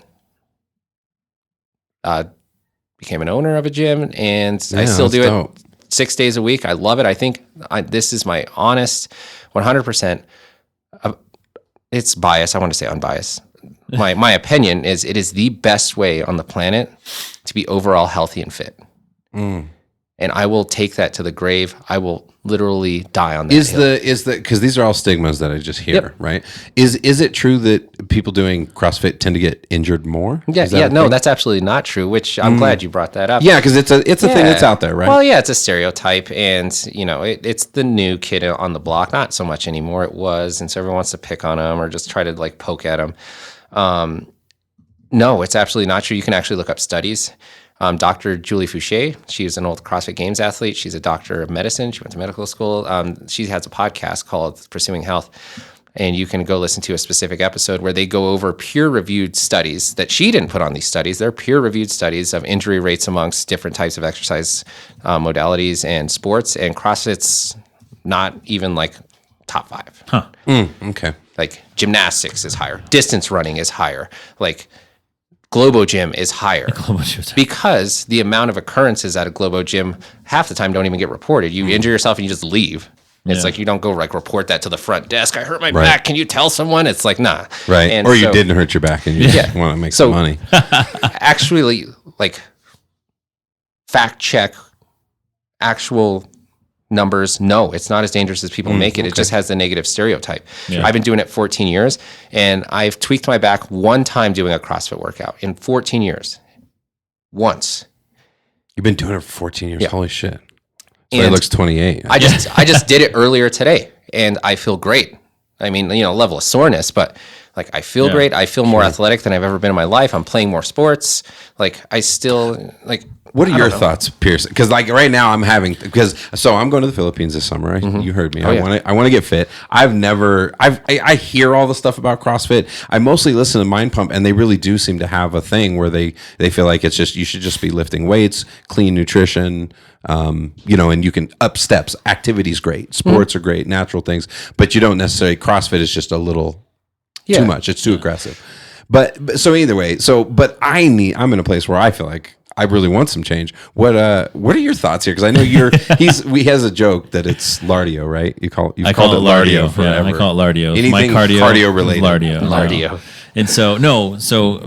Speaker 8: became an owner of a gym, and I still do it 6 days a week. I love it. I think this is my honest 100%. It's biased. I want to say unbiased. My opinion is it is the best way on the planet to be overall healthy and fit. And I will take that to the grave. I will literally die on that hill.
Speaker 1: Because these are all stigmas that I just hear, right? Is it true that people doing CrossFit tend to get injured more?
Speaker 8: No, that's absolutely not true, which I'm glad you brought that up.
Speaker 1: Yeah, because it's a thing that's out there, right?
Speaker 8: Well, yeah, it's a stereotype, and you know, it's the new kid on the block. Not so much anymore. It was, and so everyone wants to pick on them or just try to like poke at them. No, it's absolutely not true. You can actually look up studies. Dr. Julie Fouché, she's an old CrossFit Games athlete. She's a doctor of medicine. She went to medical school. She has a podcast called Pursuing Health, and you can go listen to a specific episode where they go over peer-reviewed studies that she didn't put on these studies. They're peer-reviewed studies of injury rates amongst different types of exercise modalities and sports, and CrossFit's not even like top 5.
Speaker 1: Okay.
Speaker 8: Like gymnastics is higher. Distance running is higher. Like Globo Gym is higher because the amount of occurrences at a Globo Gym half the time don't even get reported. You injure yourself and you just leave. It's like you don't go like report that to the front desk. I hurt my back. Can you tell someone? It's like, nah.
Speaker 1: Right. And or you didn't hurt your back and you just want to make some money.
Speaker 8: Actually, like fact check actual numbers. No, it's not as dangerous as people make it. It just has the negative stereotype. Yeah. I've been doing it 14 years, and I've tweaked my back one time doing a CrossFit workout in 14 years. Once.
Speaker 1: You've been doing it for 14 years.
Speaker 8: Yeah.
Speaker 1: Holy shit. So it looks 28.
Speaker 8: I just did it earlier today, and I feel great. I mean, level of soreness, but like I feel great. I feel more athletic than I've ever been in my life. I'm playing more sports. Like I still like.
Speaker 1: What are your thoughts, Pierce? Because like right now I'm I'm going to the Philippines this summer. Right? You heard me. I want to get fit. I hear all the stuff about CrossFit. I mostly listen to Mind Pump, and they really do seem to have a thing where they feel like it's just, you should just be lifting weights, clean nutrition, and you can up steps. Activity's great. Sports are great, natural things, but you don't necessarily, CrossFit is just a little too much. It's too aggressive. But so either way, but I'm in a place where I feel like I really want some change. What are your thoughts here? Because I know he has a joke that it's Lardio, right? I call it Lardio forever.
Speaker 7: I call it Lardio.
Speaker 1: Anything my cardio related.
Speaker 7: Lardio. And so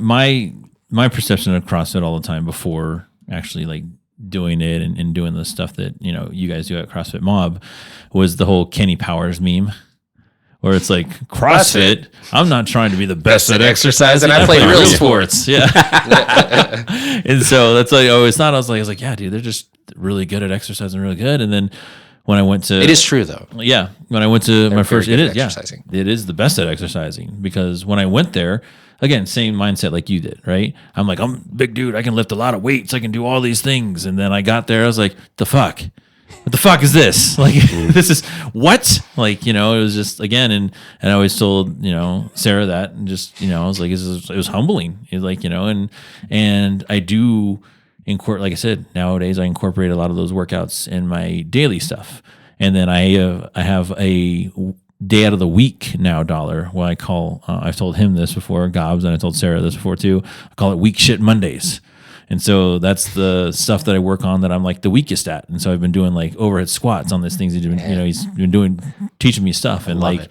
Speaker 7: my perception of CrossFit all the time before actually like doing it and doing the stuff that you guys do at CrossFit Mob was the whole Kenny Powers meme. Where it's like, CrossFit, I'm not trying to be the best at exercising. I play real sports. Yeah. And so that's like I always thought. I was like, yeah, dude, they're just really good at exercising, really good. And then when I went to...
Speaker 8: It is true, though.
Speaker 7: Yeah. When I went to my first... It is, exercising. It is the best at exercising. Because when I went there, again, same mindset like you did, right? I'm like, I'm a big dude. I can lift a lot of weights. I can do all these things. And then I got there. I was like, the fuck? What the fuck is this? Like, this is what? Like, it was just, again, and I always told, Sarah that, and just, I was like, it was humbling. It was like, and I do like I said, nowadays I incorporate a lot of those workouts in my daily stuff. And then I have a day out of the week now dollar, what I call, I've told him this before, Gabs, and I told Sarah this before too. I call it weak shit Mondays. And so that's the stuff that I work on that I'm like the weakest at. And so I've been doing like overhead squats on these things. He's been teaching me stuff, and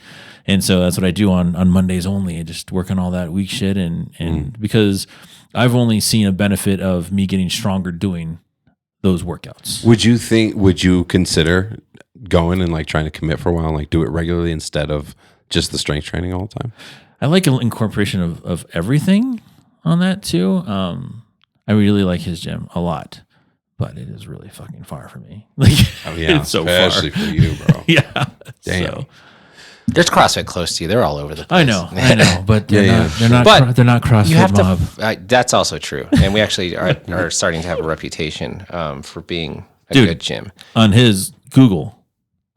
Speaker 7: and so that's what I do on Mondays only. I just work on all that weak shit, and because I've only seen a benefit of me getting stronger doing those workouts.
Speaker 1: Would you consider going and like trying to commit for a while and like do it regularly instead of just the strength training all the time?
Speaker 7: I like an incorporation of everything on that too. I really like his gym a lot, but it is really fucking far for me. Like, it's so
Speaker 1: especially
Speaker 7: far.
Speaker 1: for you, bro.
Speaker 7: Yeah.
Speaker 1: Damn.
Speaker 7: So.
Speaker 8: There's CrossFit close to you. They're all over the place.
Speaker 7: I know, but they're not CrossFit
Speaker 8: you have
Speaker 7: Mob.
Speaker 8: That's also true. And we actually are starting to have a reputation for being a good gym.
Speaker 7: On his Google,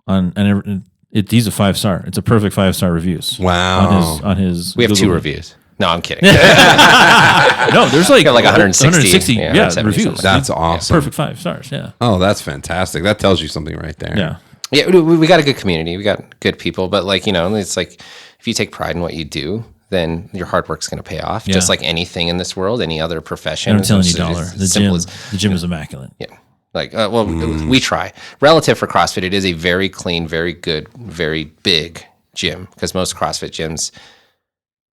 Speaker 7: he's a 5-star. It's a perfect 5-star reviews.
Speaker 1: Wow.
Speaker 7: On his
Speaker 8: we have
Speaker 7: Google
Speaker 8: 2 reviews. No, I'm kidding.
Speaker 7: No, there's like
Speaker 8: 160
Speaker 7: reviews.
Speaker 1: That's awesome.
Speaker 7: Perfect 5 stars. Yeah.
Speaker 1: Oh, that's fantastic. That tells you something right there.
Speaker 7: Yeah.
Speaker 8: Yeah, we got a good community. We got good people, but like, it's like if you take pride in what you do, then your hard work's going to pay off. Yeah. Just like anything in this world, any other profession.
Speaker 7: I'm telling you, dollar. The gym is immaculate.
Speaker 8: Yeah. Like, we try. Relative for CrossFit, it is a very clean, very good, very big gym, because most CrossFit gyms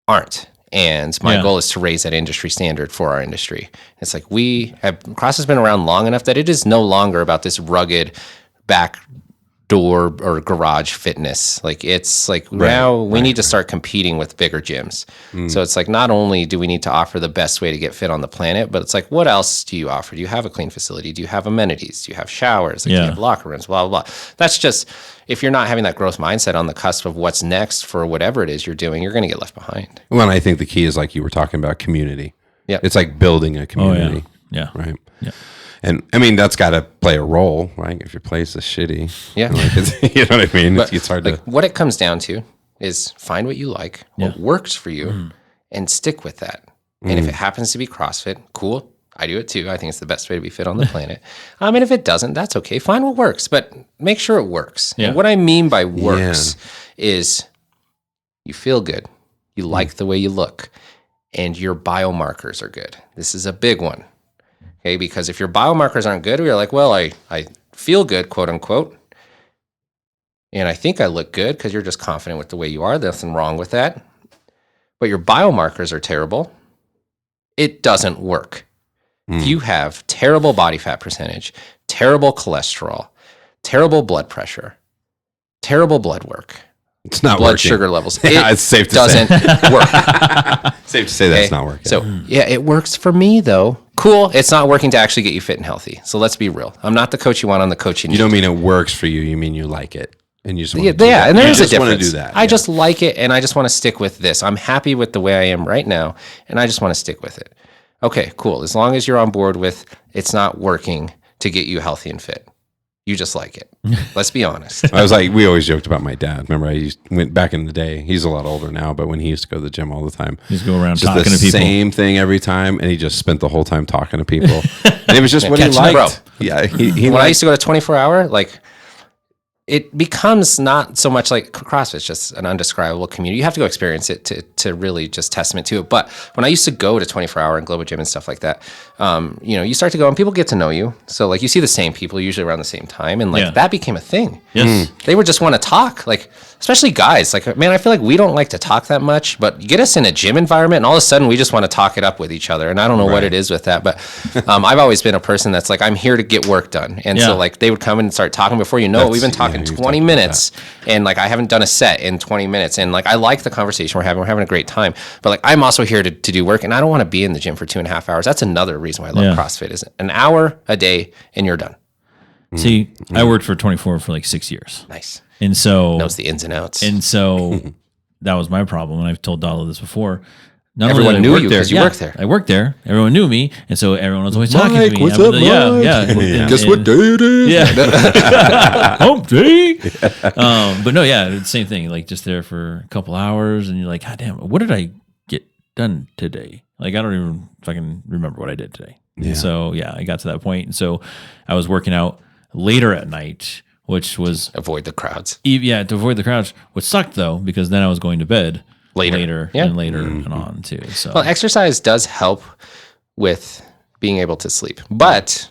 Speaker 8: aren't. And my goal is to raise that industry standard for our industry. It's like CrossFit has been around long enough that it is no longer about this rugged back door or garage fitness. Like, it's like now we need to start competing with bigger gyms. So it's like, not only do we need to offer the best way to get fit on the planet, but it's like, what else do you offer? Do you have a clean facility? Do you have amenities? Do you have showers? Like, do you have locker rooms? Blah, blah, blah. That's just, if you're not having that growth mindset on the cusp of what's next for whatever it is you're doing, you're going to get left behind.
Speaker 1: Well, and I think the key is, like you were talking about, community.
Speaker 8: Yeah.
Speaker 1: It's like building a community.
Speaker 7: Yeah.
Speaker 1: Right.
Speaker 7: Yeah.
Speaker 1: And I mean, that's got to play a role, right? If your place is shitty.
Speaker 8: Yeah.
Speaker 1: Like, you know what I mean?
Speaker 8: But
Speaker 1: it's hard
Speaker 8: like,
Speaker 1: to.
Speaker 8: What it comes down to is find what you like, what works for you, and stick with that. And if it happens to be CrossFit, cool. I do it too. I think it's the best way to be fit on the planet. And if it doesn't, that's okay. Find what works, but make sure it works. Yeah. And what I mean by works is you feel good, you like the way you look, and your biomarkers are good. This is a big one. Okay, because if your biomarkers aren't good, you're like, well, I feel good, quote unquote, and I think I look good, because you're just confident with the way you are. There's nothing wrong with that. But your biomarkers are terrible. It doesn't work. If you have terrible body fat percentage, terrible cholesterol, terrible blood pressure, terrible blood work,
Speaker 1: it's not
Speaker 8: blood
Speaker 1: working.
Speaker 8: sugar levels,
Speaker 1: it's safe to
Speaker 8: doesn't work.
Speaker 1: Safe to say that's not working.
Speaker 8: So yeah, it works for me though. Cool. It's not working to actually get you fit and healthy. So let's be real. I'm not the coach you want. I'm the coach you need.
Speaker 1: You don't mean it works for you. You mean you like it. And you just want
Speaker 8: Yeah,
Speaker 1: to do that.
Speaker 8: and there is a
Speaker 1: just want to
Speaker 8: difference.
Speaker 1: do that.
Speaker 8: I just like it, and I just want to stick with this. I'm happy with the way I am right now, and I just want to stick with it. Okay, cool. As long as you're on board with it's not working to get you healthy and fit. You just like it. Let's be honest.
Speaker 1: I was like, we always joked about my dad. Remember, went back in the day. He's a lot older now, but when he used to go to the gym all the time,
Speaker 7: Just go around
Speaker 1: just
Speaker 7: talking
Speaker 1: the
Speaker 7: to people.
Speaker 1: same thing every time, and he just spent the whole time talking to people. And it was just what he
Speaker 8: catching up,
Speaker 1: liked.
Speaker 8: bro.
Speaker 1: Yeah, he
Speaker 8: When I
Speaker 1: liked.
Speaker 8: used to go to 24-hour, like it becomes not so much like CrossFit, it's just an undescribable community. You have to go experience it to really just testament to it. But when I used to go to 24-hour and Global Gym and stuff like that, you start to go and people get to know you. So like you see the same people usually around the same time, and like that became a thing.
Speaker 7: Yes.
Speaker 8: They would just want to talk, like especially guys. Like, man, I feel like we don't like to talk that much, but get us in a gym environment, and all of a sudden we just want to talk it up with each other. And I don't know what it is with that, but I've always been a person that's like, I'm here to get work done. And so like they would come in and start talking before you know it. We've been talking 20 minutes, and like I haven't done a set in 20 minutes, and like I like the conversation we're having. We're having a great time, but like I'm also here to do work, and I don't want to be in the gym for 2.5 hours. That's another reason why I love CrossFit is an hour a day and you're done.
Speaker 7: See, I worked for 24 for like 6 years.
Speaker 8: Nice.
Speaker 7: And so
Speaker 8: Knows the ins and outs.
Speaker 7: And so that was my problem. And I've told Dala this before. Not
Speaker 8: Everyone
Speaker 7: only did I
Speaker 8: knew
Speaker 7: work
Speaker 8: you
Speaker 7: there,
Speaker 8: 'cause you worked there.
Speaker 7: I worked there. Everyone knew me. And so everyone was always talking
Speaker 2: Mike,
Speaker 7: to me.
Speaker 2: what's
Speaker 7: I'm
Speaker 2: up,
Speaker 7: the- yeah,
Speaker 2: Mike?
Speaker 7: yeah.
Speaker 2: Guess what day it is?
Speaker 7: Yeah. Hump day. But no, yeah, it's the same thing. Like just there for a couple hours and you're like, God damn, what did I get done today? Like, I don't even fucking remember what I did today. And so, yeah, I got to that point. And so I was working out later at night, which was
Speaker 8: Avoid the crowds.
Speaker 7: to avoid the crowds, which sucked though, because then I was going to bed
Speaker 8: Later.
Speaker 7: and later and on too. So
Speaker 8: Well, exercise does help with being able to sleep, but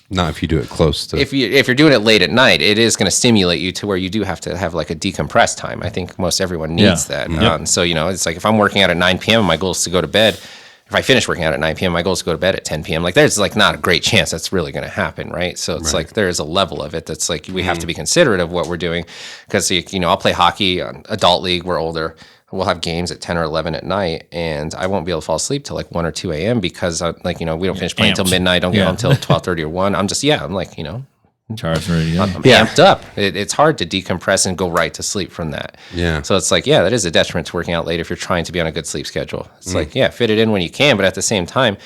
Speaker 1: Not if you do it close to.
Speaker 8: if you're doing it late at night, it is going to stimulate you to where you do have to have like a decompress time. I think most everyone needs that. So it's like if I'm working out at 9 p.m. and my goal is to go to bed. If I finish working out at 9 p.m., my goal is to go to bed at 10 p.m. Like there's like not a great chance that's really going to happen, right? So it's like there is a level of it that's like we have to be considerate of what we're doing because I'll play hockey on adult league. We're older. We'll have games at 10 or 11 at night, and I won't be able to fall asleep till like 1 or 2 a.m. because we don't finish playing until midnight. Don't get home till 12:30 or 1. I'm just I'm like
Speaker 7: charged and ready to go.
Speaker 8: I'm amped up. It's hard to decompress and go right to sleep from that.
Speaker 1: Yeah.
Speaker 8: So it's like, that is a detriment to working out late if you're trying to be on a good sleep schedule. It's like, fit it in when you can, but at the same time,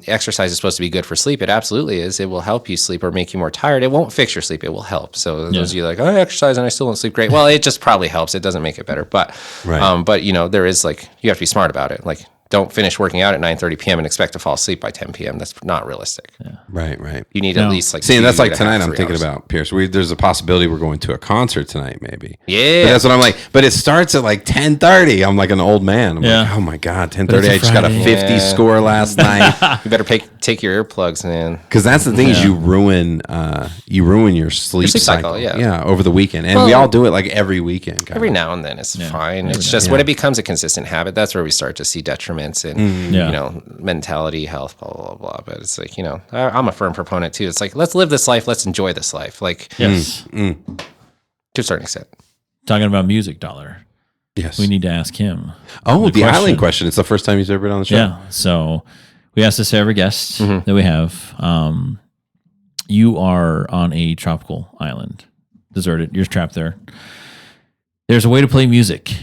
Speaker 8: exercise is supposed to be good for sleep. It absolutely is. It will help you sleep or make you more tired. It won't fix your sleep. It will help. So those of you like, I exercise and I still don't sleep great. Well, it just probably helps. It doesn't make it better. But, there is like, you have to be smart about it. Like, don't finish working out at 9:30 p.m. and expect to fall asleep by 10 p.m. That's not realistic. Yeah.
Speaker 1: Right.
Speaker 8: You need at least like.
Speaker 1: See, and that's like
Speaker 8: 2.5,
Speaker 1: tonight. I'm
Speaker 8: 3
Speaker 1: thinking
Speaker 8: hours.
Speaker 1: about Pierce. There's a possibility we're going to a concert tonight, maybe.
Speaker 8: Yeah.
Speaker 1: But that's what I'm like. But it starts at like 10:30. I'm like an old man. I'm like,
Speaker 7: Yeah.
Speaker 1: oh my god,
Speaker 7: it's
Speaker 1: 10:30.
Speaker 7: a
Speaker 1: I just got a
Speaker 7: Friday.
Speaker 1: 50 score last night.
Speaker 8: You better take your earplugs, man.
Speaker 1: Because that's the thing is you ruin your sleep
Speaker 8: sleep cycle,
Speaker 1: cycle.
Speaker 8: yeah.
Speaker 1: over the weekend, and we all do it like every weekend. kinda.
Speaker 8: Every now and then it's fine. It's just when it becomes a consistent habit, that's where we start to see detriments and mentality, health, blah, blah, blah, blah. But it's like, I'm a firm proponent too. It's like, let's live this life. Let's enjoy this life. Like,
Speaker 7: Yes.
Speaker 8: to a certain extent.
Speaker 7: Talking about music, Dollar.
Speaker 1: Yes.
Speaker 7: We need to ask him.
Speaker 1: the
Speaker 7: question.
Speaker 1: island question. It's the first time he's ever been on the show.
Speaker 7: Yeah. So we asked this to every guest that we have. You are on a tropical island, deserted. You're trapped there. There's a way to play music,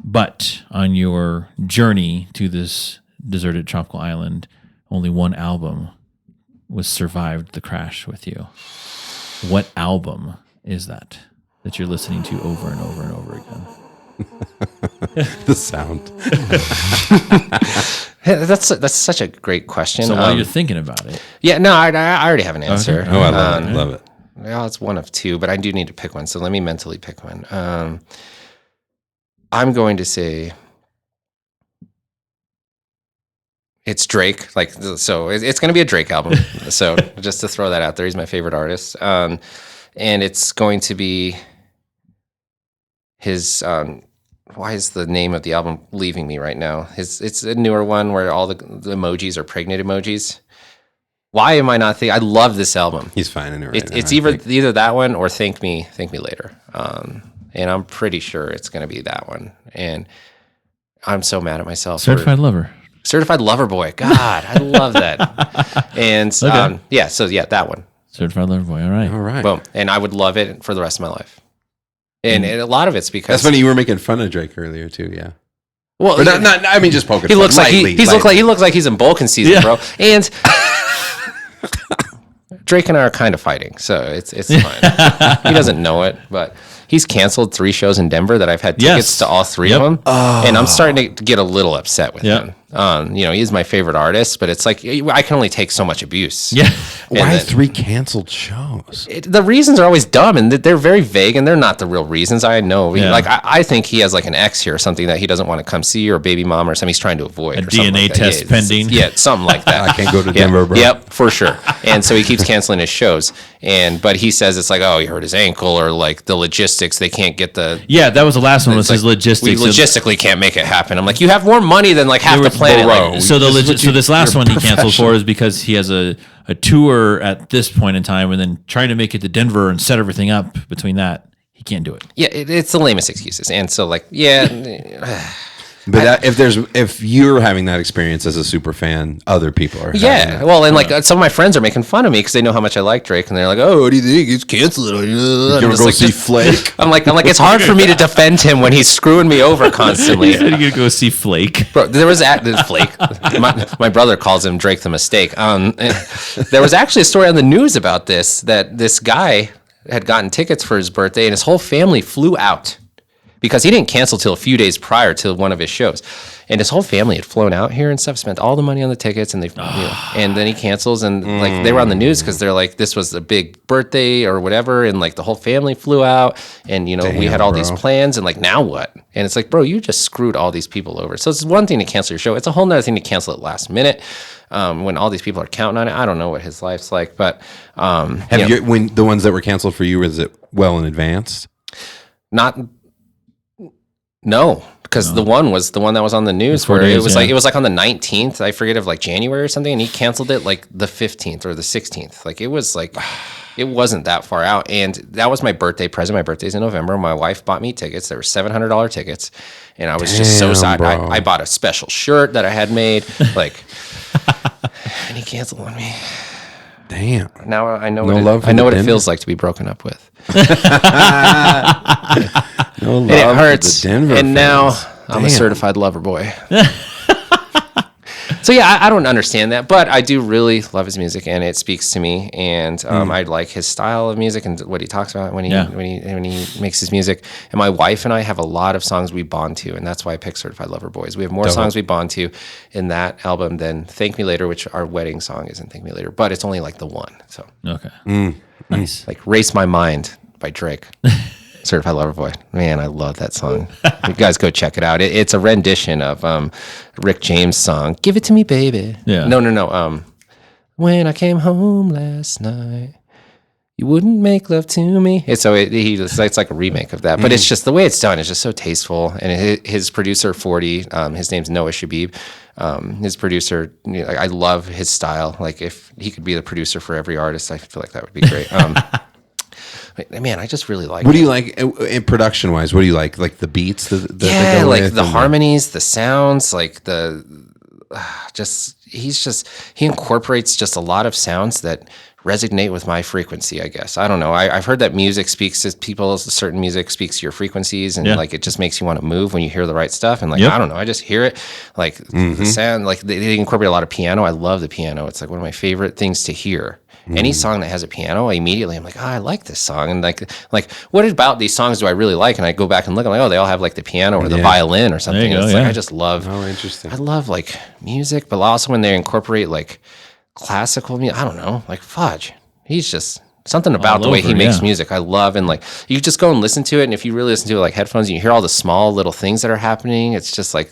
Speaker 7: but on your journey to this deserted tropical island, only one album was survived the crash with you. What album is that you're listening to over and over and over again?
Speaker 1: The sound.
Speaker 8: That's such a great question.
Speaker 7: So while you're thinking about it,
Speaker 8: I already have an answer.
Speaker 1: Oh, I love it. Love it.
Speaker 8: Well, it's one of two, but I do need to pick one. So let me mentally pick one. I'm going to say it's Drake. Like, so it's going to be a Drake album. So just to throw that out there, he's my favorite artist. And it's going to be his. Why is the name of the album leaving me right now? It's a newer one where all the emojis are pregnant emojis. Why am I not thinking? I love this album.
Speaker 1: He's finding it right now.
Speaker 8: It's either that one or Thank Me Later. And I'm pretty sure it's going to be that one. And I'm so mad at myself.
Speaker 7: Certified Lover.
Speaker 8: Certified Lover Boy. God, I love that. And
Speaker 7: Okay.
Speaker 8: So that one.
Speaker 7: Certified Lover Boy. All right.
Speaker 8: Boom. And I would love it for the rest of my life. And a lot of it's because
Speaker 1: that's funny. You were making fun of Drake earlier too. Yeah.
Speaker 8: Well,
Speaker 1: or not. I mean, just poking.
Speaker 8: He looks like he looks like he's in Vulcan season, bro. And Drake and I are kind of fighting, so it's fine. He doesn't know it, but he's canceled 3 shows in Denver that I've had tickets to all 3 of them, and I'm starting to get a little upset with him. He's my favorite artist, but it's like I can only take so much abuse.
Speaker 7: Yeah.
Speaker 1: Why 3 canceled shows?
Speaker 8: The reasons are always dumb, and they're very vague, and they're not the real reasons. I know. Yeah. Like I think he has like an ex here or something that he doesn't want to come see, or a baby mom or something he's trying to avoid.
Speaker 7: A
Speaker 8: or DNA
Speaker 7: like test pending.
Speaker 8: Something like that.
Speaker 1: I can't go to Denver, bro.
Speaker 8: Yep, for sure. And so he keeps canceling his shows, but he says it's like, oh, he hurt his ankle, or like the logistics, they can't get the.
Speaker 7: Yeah, that was the last one. Was his logistics?
Speaker 8: We logistically can't make it happen. I'm like, you have more money than like half the planet. Like,
Speaker 7: so this last one he canceled for is because he has a tour at this point in time, and then trying to make it to Denver and set everything up between that, he can't do it.
Speaker 8: Yeah, it's the lamest excuses. And so like,
Speaker 1: But if you're having that experience as a super fan, other people are.
Speaker 8: Well, and like some of my friends are making fun of me because they know how much I like Drake, and they're like, "Oh, what do you think? He's canceled."
Speaker 1: You're gonna go see Flake.
Speaker 8: I'm like, it's hard for me to defend him when he's screwing me over constantly.
Speaker 7: You're gonna go see Flake,
Speaker 8: bro. There was Flake. My brother calls him Drake the Mistake. There was actually a story on the news about this, that this guy had gotten tickets for his birthday, and his whole family flew out. Because he didn't cancel till a few days prior to one of his shows, and his whole family had flown out here and stuff, spent all the money on the tickets, and and then he cancels, and like they were on the news because they're like, this was a big birthday or whatever, and like the whole family flew out, and we had all these plans, and like now what? And it's like, bro, you just screwed all these people over. So it's one thing to cancel your show; it's a whole nother thing to cancel it last minute. When all these people are counting on it. I don't know what his life's like, but
Speaker 1: when the ones that were canceled for you, was it well in advance?
Speaker 8: No, because the one that was on the news where it was like on the 19th, I forget, of like January or something, and he canceled it like the 15th or the 16th. Like it was like, it wasn't that far out. And that was my birthday present. My birthday's in November. My wife bought me tickets. They were $700 tickets. And I was just so sad. I bought a special shirt that I had made, like, and he canceled on me.
Speaker 1: Damn.
Speaker 8: Now I know what it feels like to be broken up with.
Speaker 1: No love,
Speaker 8: and it hurts.
Speaker 1: And
Speaker 8: fans. Now I'm a certified lover boy. So yeah, I don't understand that, but I do really love his music, and it speaks to me. And I like his style of music and what he talks about when he makes his music. And my wife and I have a lot of songs we bond to, and that's why I picked Certified Lover Boys. We have more songs we bond to in that album than Thank Me Later, which our wedding song is in Thank Me Later, but it's only like the one. So
Speaker 7: nice.
Speaker 8: Like Race My Mind by Drake. Certified Lover Boy. Man, I love that song. You guys go check it out. It's a rendition of Rick James' song, Give It To Me, Baby.
Speaker 7: Yeah.
Speaker 8: No. When I came home last night, you wouldn't make love to me. It's like a remake of that. But it's just the way it's done is just so tasteful. And his producer, 40, his name's Noah Shabib. His producer, I love his style. Like if he could be the producer for every artist, I feel like that would be great. Man, I just really like.
Speaker 1: What do you like in production wise? What do you like? Like the beats? Like
Speaker 8: the harmonies, the sounds, like he incorporates just a lot of sounds that resonate with my frequency, I guess. I don't know. I've heard that music speaks to people. Certain music speaks to your frequencies, and like it just makes you want to move when you hear the right stuff. And like I don't know, I just hear it. Like the sound, like they incorporate a lot of piano. I love the piano. It's like one of my favorite things to hear. Any song that has a piano, immediately I'm like, I like this song. And like, what about these songs do I really like? And I go back and look, I'm like, they all have like the piano or the violin or something. Like, I just love.
Speaker 1: Oh, interesting.
Speaker 8: I love like music, but also when they incorporate like classical music. I don't know, like Fudge. He's just something about the way he makes music. I love, and like you just go and listen to it, and if you really listen to it like headphones, you hear all the small little things that are happening. It's just like.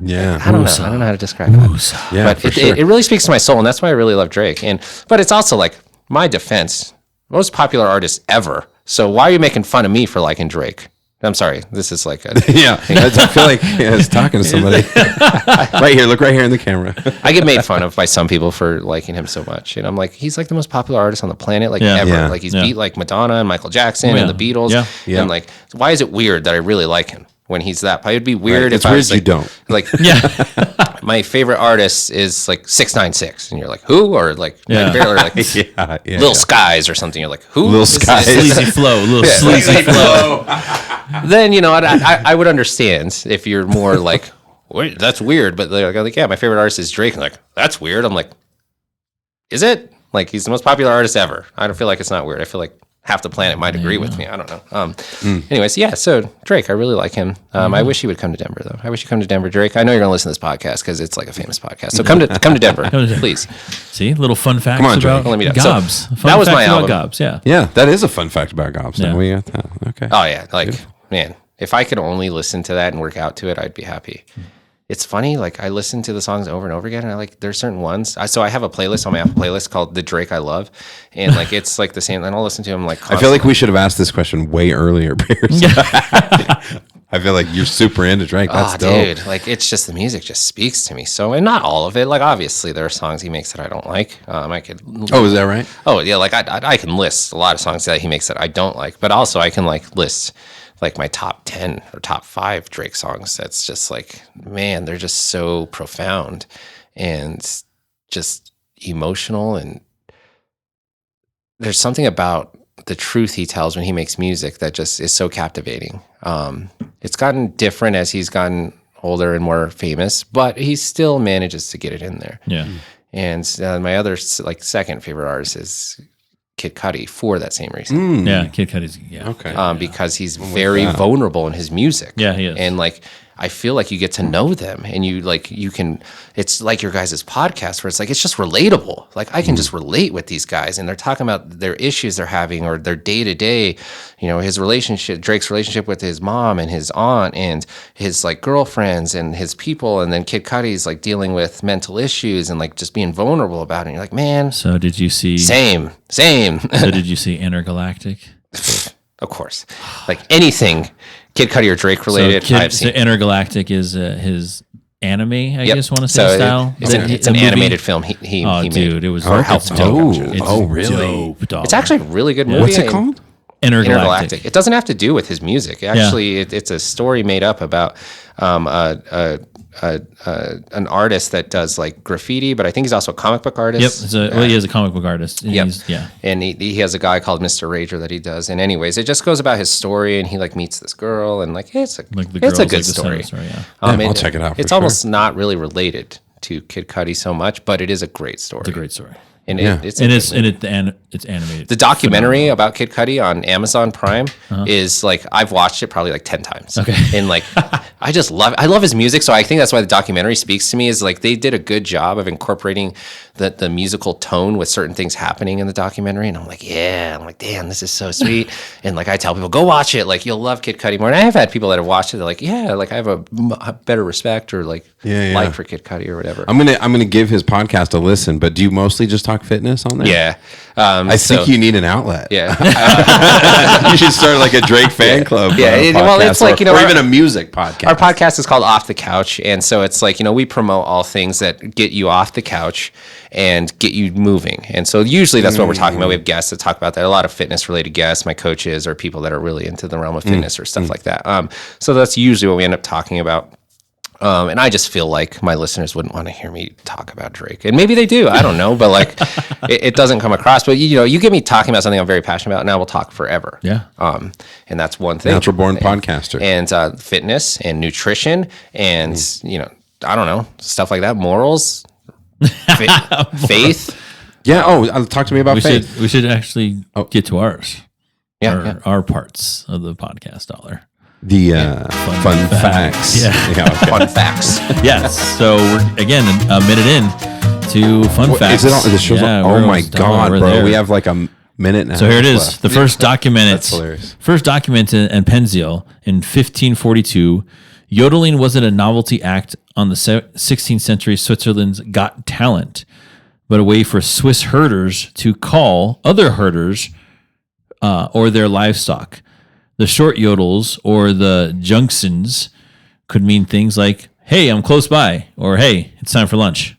Speaker 1: Yeah,
Speaker 8: I don't know how to describe it.
Speaker 1: Yeah,
Speaker 8: but it really speaks to my soul, and that's why I really love Drake. But it's also like my defense, most popular artist ever. So why are you making fun of me for liking Drake? I'm sorry. This is like a
Speaker 1: Yeah, I feel like I was talking to somebody. Right here, look right here in the camera.
Speaker 8: I get made fun of by some people for liking him so much, and I'm like, he's like the most popular artist on the planet, like ever.
Speaker 1: Yeah.
Speaker 8: Like he's beat like Madonna and Michael Jackson and the Beatles.
Speaker 1: Yeah.
Speaker 8: And like, why is it weird that I really like him when he's that? It'd be weird
Speaker 1: It's
Speaker 8: if I
Speaker 1: weird
Speaker 8: was like,
Speaker 1: you don't.
Speaker 8: Like, my favorite artist is like 6ix9ine, and you're like, who? Or like, barely like Lil Skies or something. You're like, who?
Speaker 1: Lil Skies.
Speaker 7: Sleazy flow, little sleazy flow.
Speaker 8: Then I would understand if you're more like, wait, that's weird. But they're like, yeah, my favorite artist is Drake. And like, that's weird. I'm like, is it? Like, he's the most popular artist ever. I don't feel like it's not weird. I feel like half the planet might agree with me. I don't know. Anyways, yeah. So Drake, I really like him. I wish he would come to Denver, though. I wish he'd come to Denver, Drake. I know you're going to listen to this podcast because it's like a famous podcast. So come to Denver, please.
Speaker 7: See, little fun facts
Speaker 1: Come on, Drake.
Speaker 7: about
Speaker 8: Let me know.
Speaker 7: Gabs.
Speaker 8: So, that was my album.
Speaker 7: Gabs, yeah.
Speaker 1: Yeah, that is a fun fact about Gabs.
Speaker 7: Yeah.
Speaker 1: We got that. Okay.
Speaker 8: Oh yeah, like man, if I could only listen to that and work out to it, I'd be happy. It's funny, like I listen to the songs over and over again, and there's certain ones. So I have a playlist on my Apple playlist called "The Drake I Love," and like it's like the same. And I'll listen to them like constantly.
Speaker 1: I feel like we should have asked this question way earlier, Pierce. I feel like you're super into Drake. That's dope.
Speaker 8: Dude, like it's just the music just speaks to me. So, and not all of it. Like obviously there are songs he makes that I don't like. I could.
Speaker 1: Oh, is that right?
Speaker 8: Oh yeah, like I can list a lot of songs that he makes that I don't like, but also I can like list like my top 10 or top 5 Drake songs. That's just like, man, they're just so profound and just emotional. And there's something about the truth he tells when he makes music that just is so captivating. It's gotten different as he's gotten older and more famous, but he still manages to get it in there.
Speaker 7: Yeah.
Speaker 8: And my other like second favorite artist is Kid Cudi for that same reason.
Speaker 7: Yeah, Kid Cudi's,
Speaker 1: Okay.
Speaker 8: Because he's very vulnerable in his music.
Speaker 7: Yeah, he is.
Speaker 8: And like, I feel like you get to know them and you can, it's like your guys' podcast where it's like, it's just relatable. Like I can just relate with these guys and they're talking about their issues they're having or their day to day, his relationship, Drake's relationship with his mom and his aunt and his like girlfriends and his people. And then Kid Cudi's like dealing with mental issues and like just being vulnerable about it. And you're like, man.
Speaker 7: So did you see?
Speaker 8: Same.
Speaker 7: So did you see Intergalactic?
Speaker 8: Of course. Like anything Kid Cudi or Drake related, I've seen.
Speaker 7: So Intergalactic is his anime, I guess want to say,
Speaker 8: So
Speaker 7: style.
Speaker 8: it's an animated film he made.
Speaker 7: Dude, it was
Speaker 8: it's
Speaker 1: dope.
Speaker 7: It's
Speaker 1: Really?
Speaker 7: dope, dog.
Speaker 8: It's actually a really good movie.
Speaker 1: What's it called?
Speaker 7: Intergalactic.
Speaker 8: It doesn't have to do with his music. Actually, it's a story made up about an artist that does like graffiti, but I think he's also a comic book artist.
Speaker 7: Yep. He is a comic book artist. And
Speaker 8: And he has a guy called Mr. Rager that he does. And anyways, it just goes about his story, and he like meets this girl, and like it's a good story.
Speaker 1: I'll check it out.
Speaker 8: It's almost not really related to Kid Cudi so much, but it is a great story.
Speaker 7: It's a great story.
Speaker 8: And it's
Speaker 7: animated.
Speaker 8: The documentary about Kid Cudi on Amazon Prime is like I've watched it probably like 10 times.
Speaker 7: Okay.
Speaker 8: And like I love his music, so I think that's why the documentary speaks to me. Is like they did a good job of incorporating the musical tone with certain things happening in the documentary, and I'm like, damn, this is so sweet. And like I tell people, go watch it. Like you'll love Kid Cudi more. And I have had people that have watched it. They're like, yeah, like I have a better respect or like like for Kid Cudi or whatever.
Speaker 1: I'm gonna give his podcast a listen. But do you mostly just talk fitness on there?
Speaker 8: Yeah.
Speaker 1: I think you need an outlet.
Speaker 8: Yeah.
Speaker 1: You should start like a Drake fan club.
Speaker 8: It's like,
Speaker 1: or even a music podcast.
Speaker 8: Our podcast is called Off the Couch. And so it's like, we promote all things that get you off the couch and get you moving. And so usually that's what we're talking about. We have guests that talk about that. A lot of fitness related guests, my coaches, or people that are really into the realm of fitness or stuff like that. So that's usually what we end up talking about. And I just feel like my listeners wouldn't want to hear me talk about Drake. And maybe they do. I don't know. But like, it doesn't come across. But, you get me talking about something I'm very passionate about, and I will talk forever.
Speaker 7: Yeah.
Speaker 8: And that's one thing.
Speaker 1: Natural born podcaster.
Speaker 8: And fitness and nutrition and, I don't know, stuff like that. Morals, faith.
Speaker 1: Yeah. Oh, talk to me about faith.
Speaker 7: We should actually get to ours.
Speaker 8: Yeah.
Speaker 7: Our parts of the podcast dollar.
Speaker 1: The fun facts.
Speaker 8: Fun facts.
Speaker 7: Yes. So we're again a minute in to fun facts.
Speaker 1: Is it on the show's on? Oh my god, bro!
Speaker 7: There.
Speaker 1: We have like a minute and a half.
Speaker 7: So here it is.
Speaker 1: Left.
Speaker 7: The first documented.
Speaker 1: That's hilarious.
Speaker 7: First documented in Penzeel in 1542. Yodeling wasn't a novelty act on the 16th century Switzerland's Got Talent, but a way for Swiss herders to call other herders or their livestock. The short yodels or the junctions could mean things like, hey, I'm close by, or hey, it's time for lunch.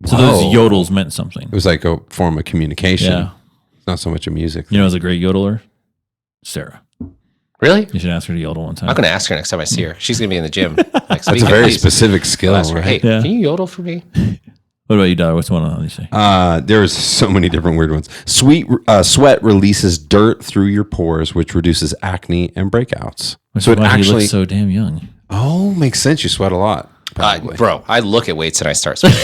Speaker 7: So those yodels meant something.
Speaker 1: It was like a form of communication.
Speaker 7: Yeah.
Speaker 1: It's not so much a music.
Speaker 7: You know who's a great yodeler? Sarah.
Speaker 8: Really?
Speaker 7: You should ask her to yodel one time.
Speaker 8: I'm going to ask her next time I see her. She's going to be in the gym next
Speaker 1: That's
Speaker 8: week.
Speaker 1: a very specific skill.
Speaker 8: I'll ask her, hey,
Speaker 1: Right?
Speaker 8: can you yodel for me?
Speaker 7: What about you, Dad? What's one on you say?
Speaker 1: There's so many different weird ones. Sweat releases dirt through your pores, which reduces acne and breakouts.
Speaker 7: Which
Speaker 1: so
Speaker 7: is
Speaker 1: it
Speaker 7: why he
Speaker 1: actually
Speaker 7: looks so damn young.
Speaker 1: Oh, makes sense. You sweat a lot.
Speaker 8: Bro, I look at weights and I start sweating.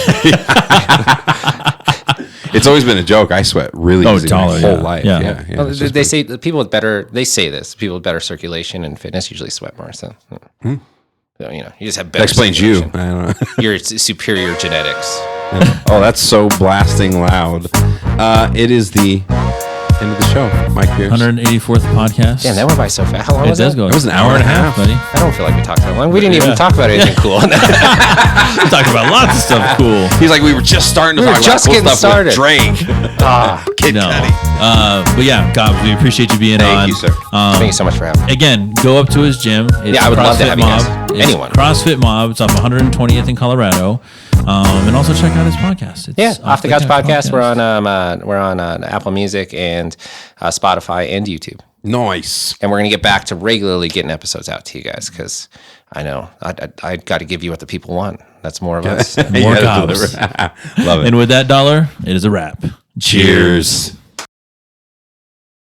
Speaker 1: It's always been a joke. I sweat really easy my whole life.
Speaker 7: Yeah.
Speaker 8: Well, they say the people with better, they say this, people with better circulation and fitness usually sweat more. So, so, you just have better.
Speaker 1: That explains you. I don't know.
Speaker 8: Your superior genetics.
Speaker 1: Oh, that's so blasting loud. It is the end of the show. Mike Pierce.
Speaker 7: 184th podcast.
Speaker 8: Damn, that went by so fast. How long
Speaker 7: It
Speaker 8: was
Speaker 7: does
Speaker 8: that?
Speaker 7: go.
Speaker 1: That was an hour and a half,
Speaker 7: buddy.
Speaker 8: I don't feel like we talked that long. We didn't even talk about anything cool.
Speaker 7: We talked about lots of stuff cool.
Speaker 1: He's like, we were just starting to talk about
Speaker 8: just
Speaker 1: cool
Speaker 8: getting
Speaker 1: stuff with
Speaker 8: started.
Speaker 1: Drake. Kid
Speaker 7: No.
Speaker 1: Cudi.
Speaker 7: But yeah, Gabs, we appreciate you being on.
Speaker 1: Thank you, sir.
Speaker 8: Thank you so much for having me.
Speaker 7: Again, go up to his gym. It's
Speaker 8: Yeah, I would love to have you guys.
Speaker 7: It's
Speaker 8: Anyone.
Speaker 7: CrossFit Mob. It's off 120th in Colorado. And also check out his podcast. It's
Speaker 8: Yeah, Off the Couch podcast. We're on Apple Music and Spotify and YouTube.
Speaker 1: Nice.
Speaker 8: And we're going to get back to regularly getting episodes out to you guys because I know I got to give you what the people want. That's more of us.
Speaker 7: More Gabs.
Speaker 1: Love it.
Speaker 7: And with that dollar, it is a wrap.
Speaker 1: Cheers.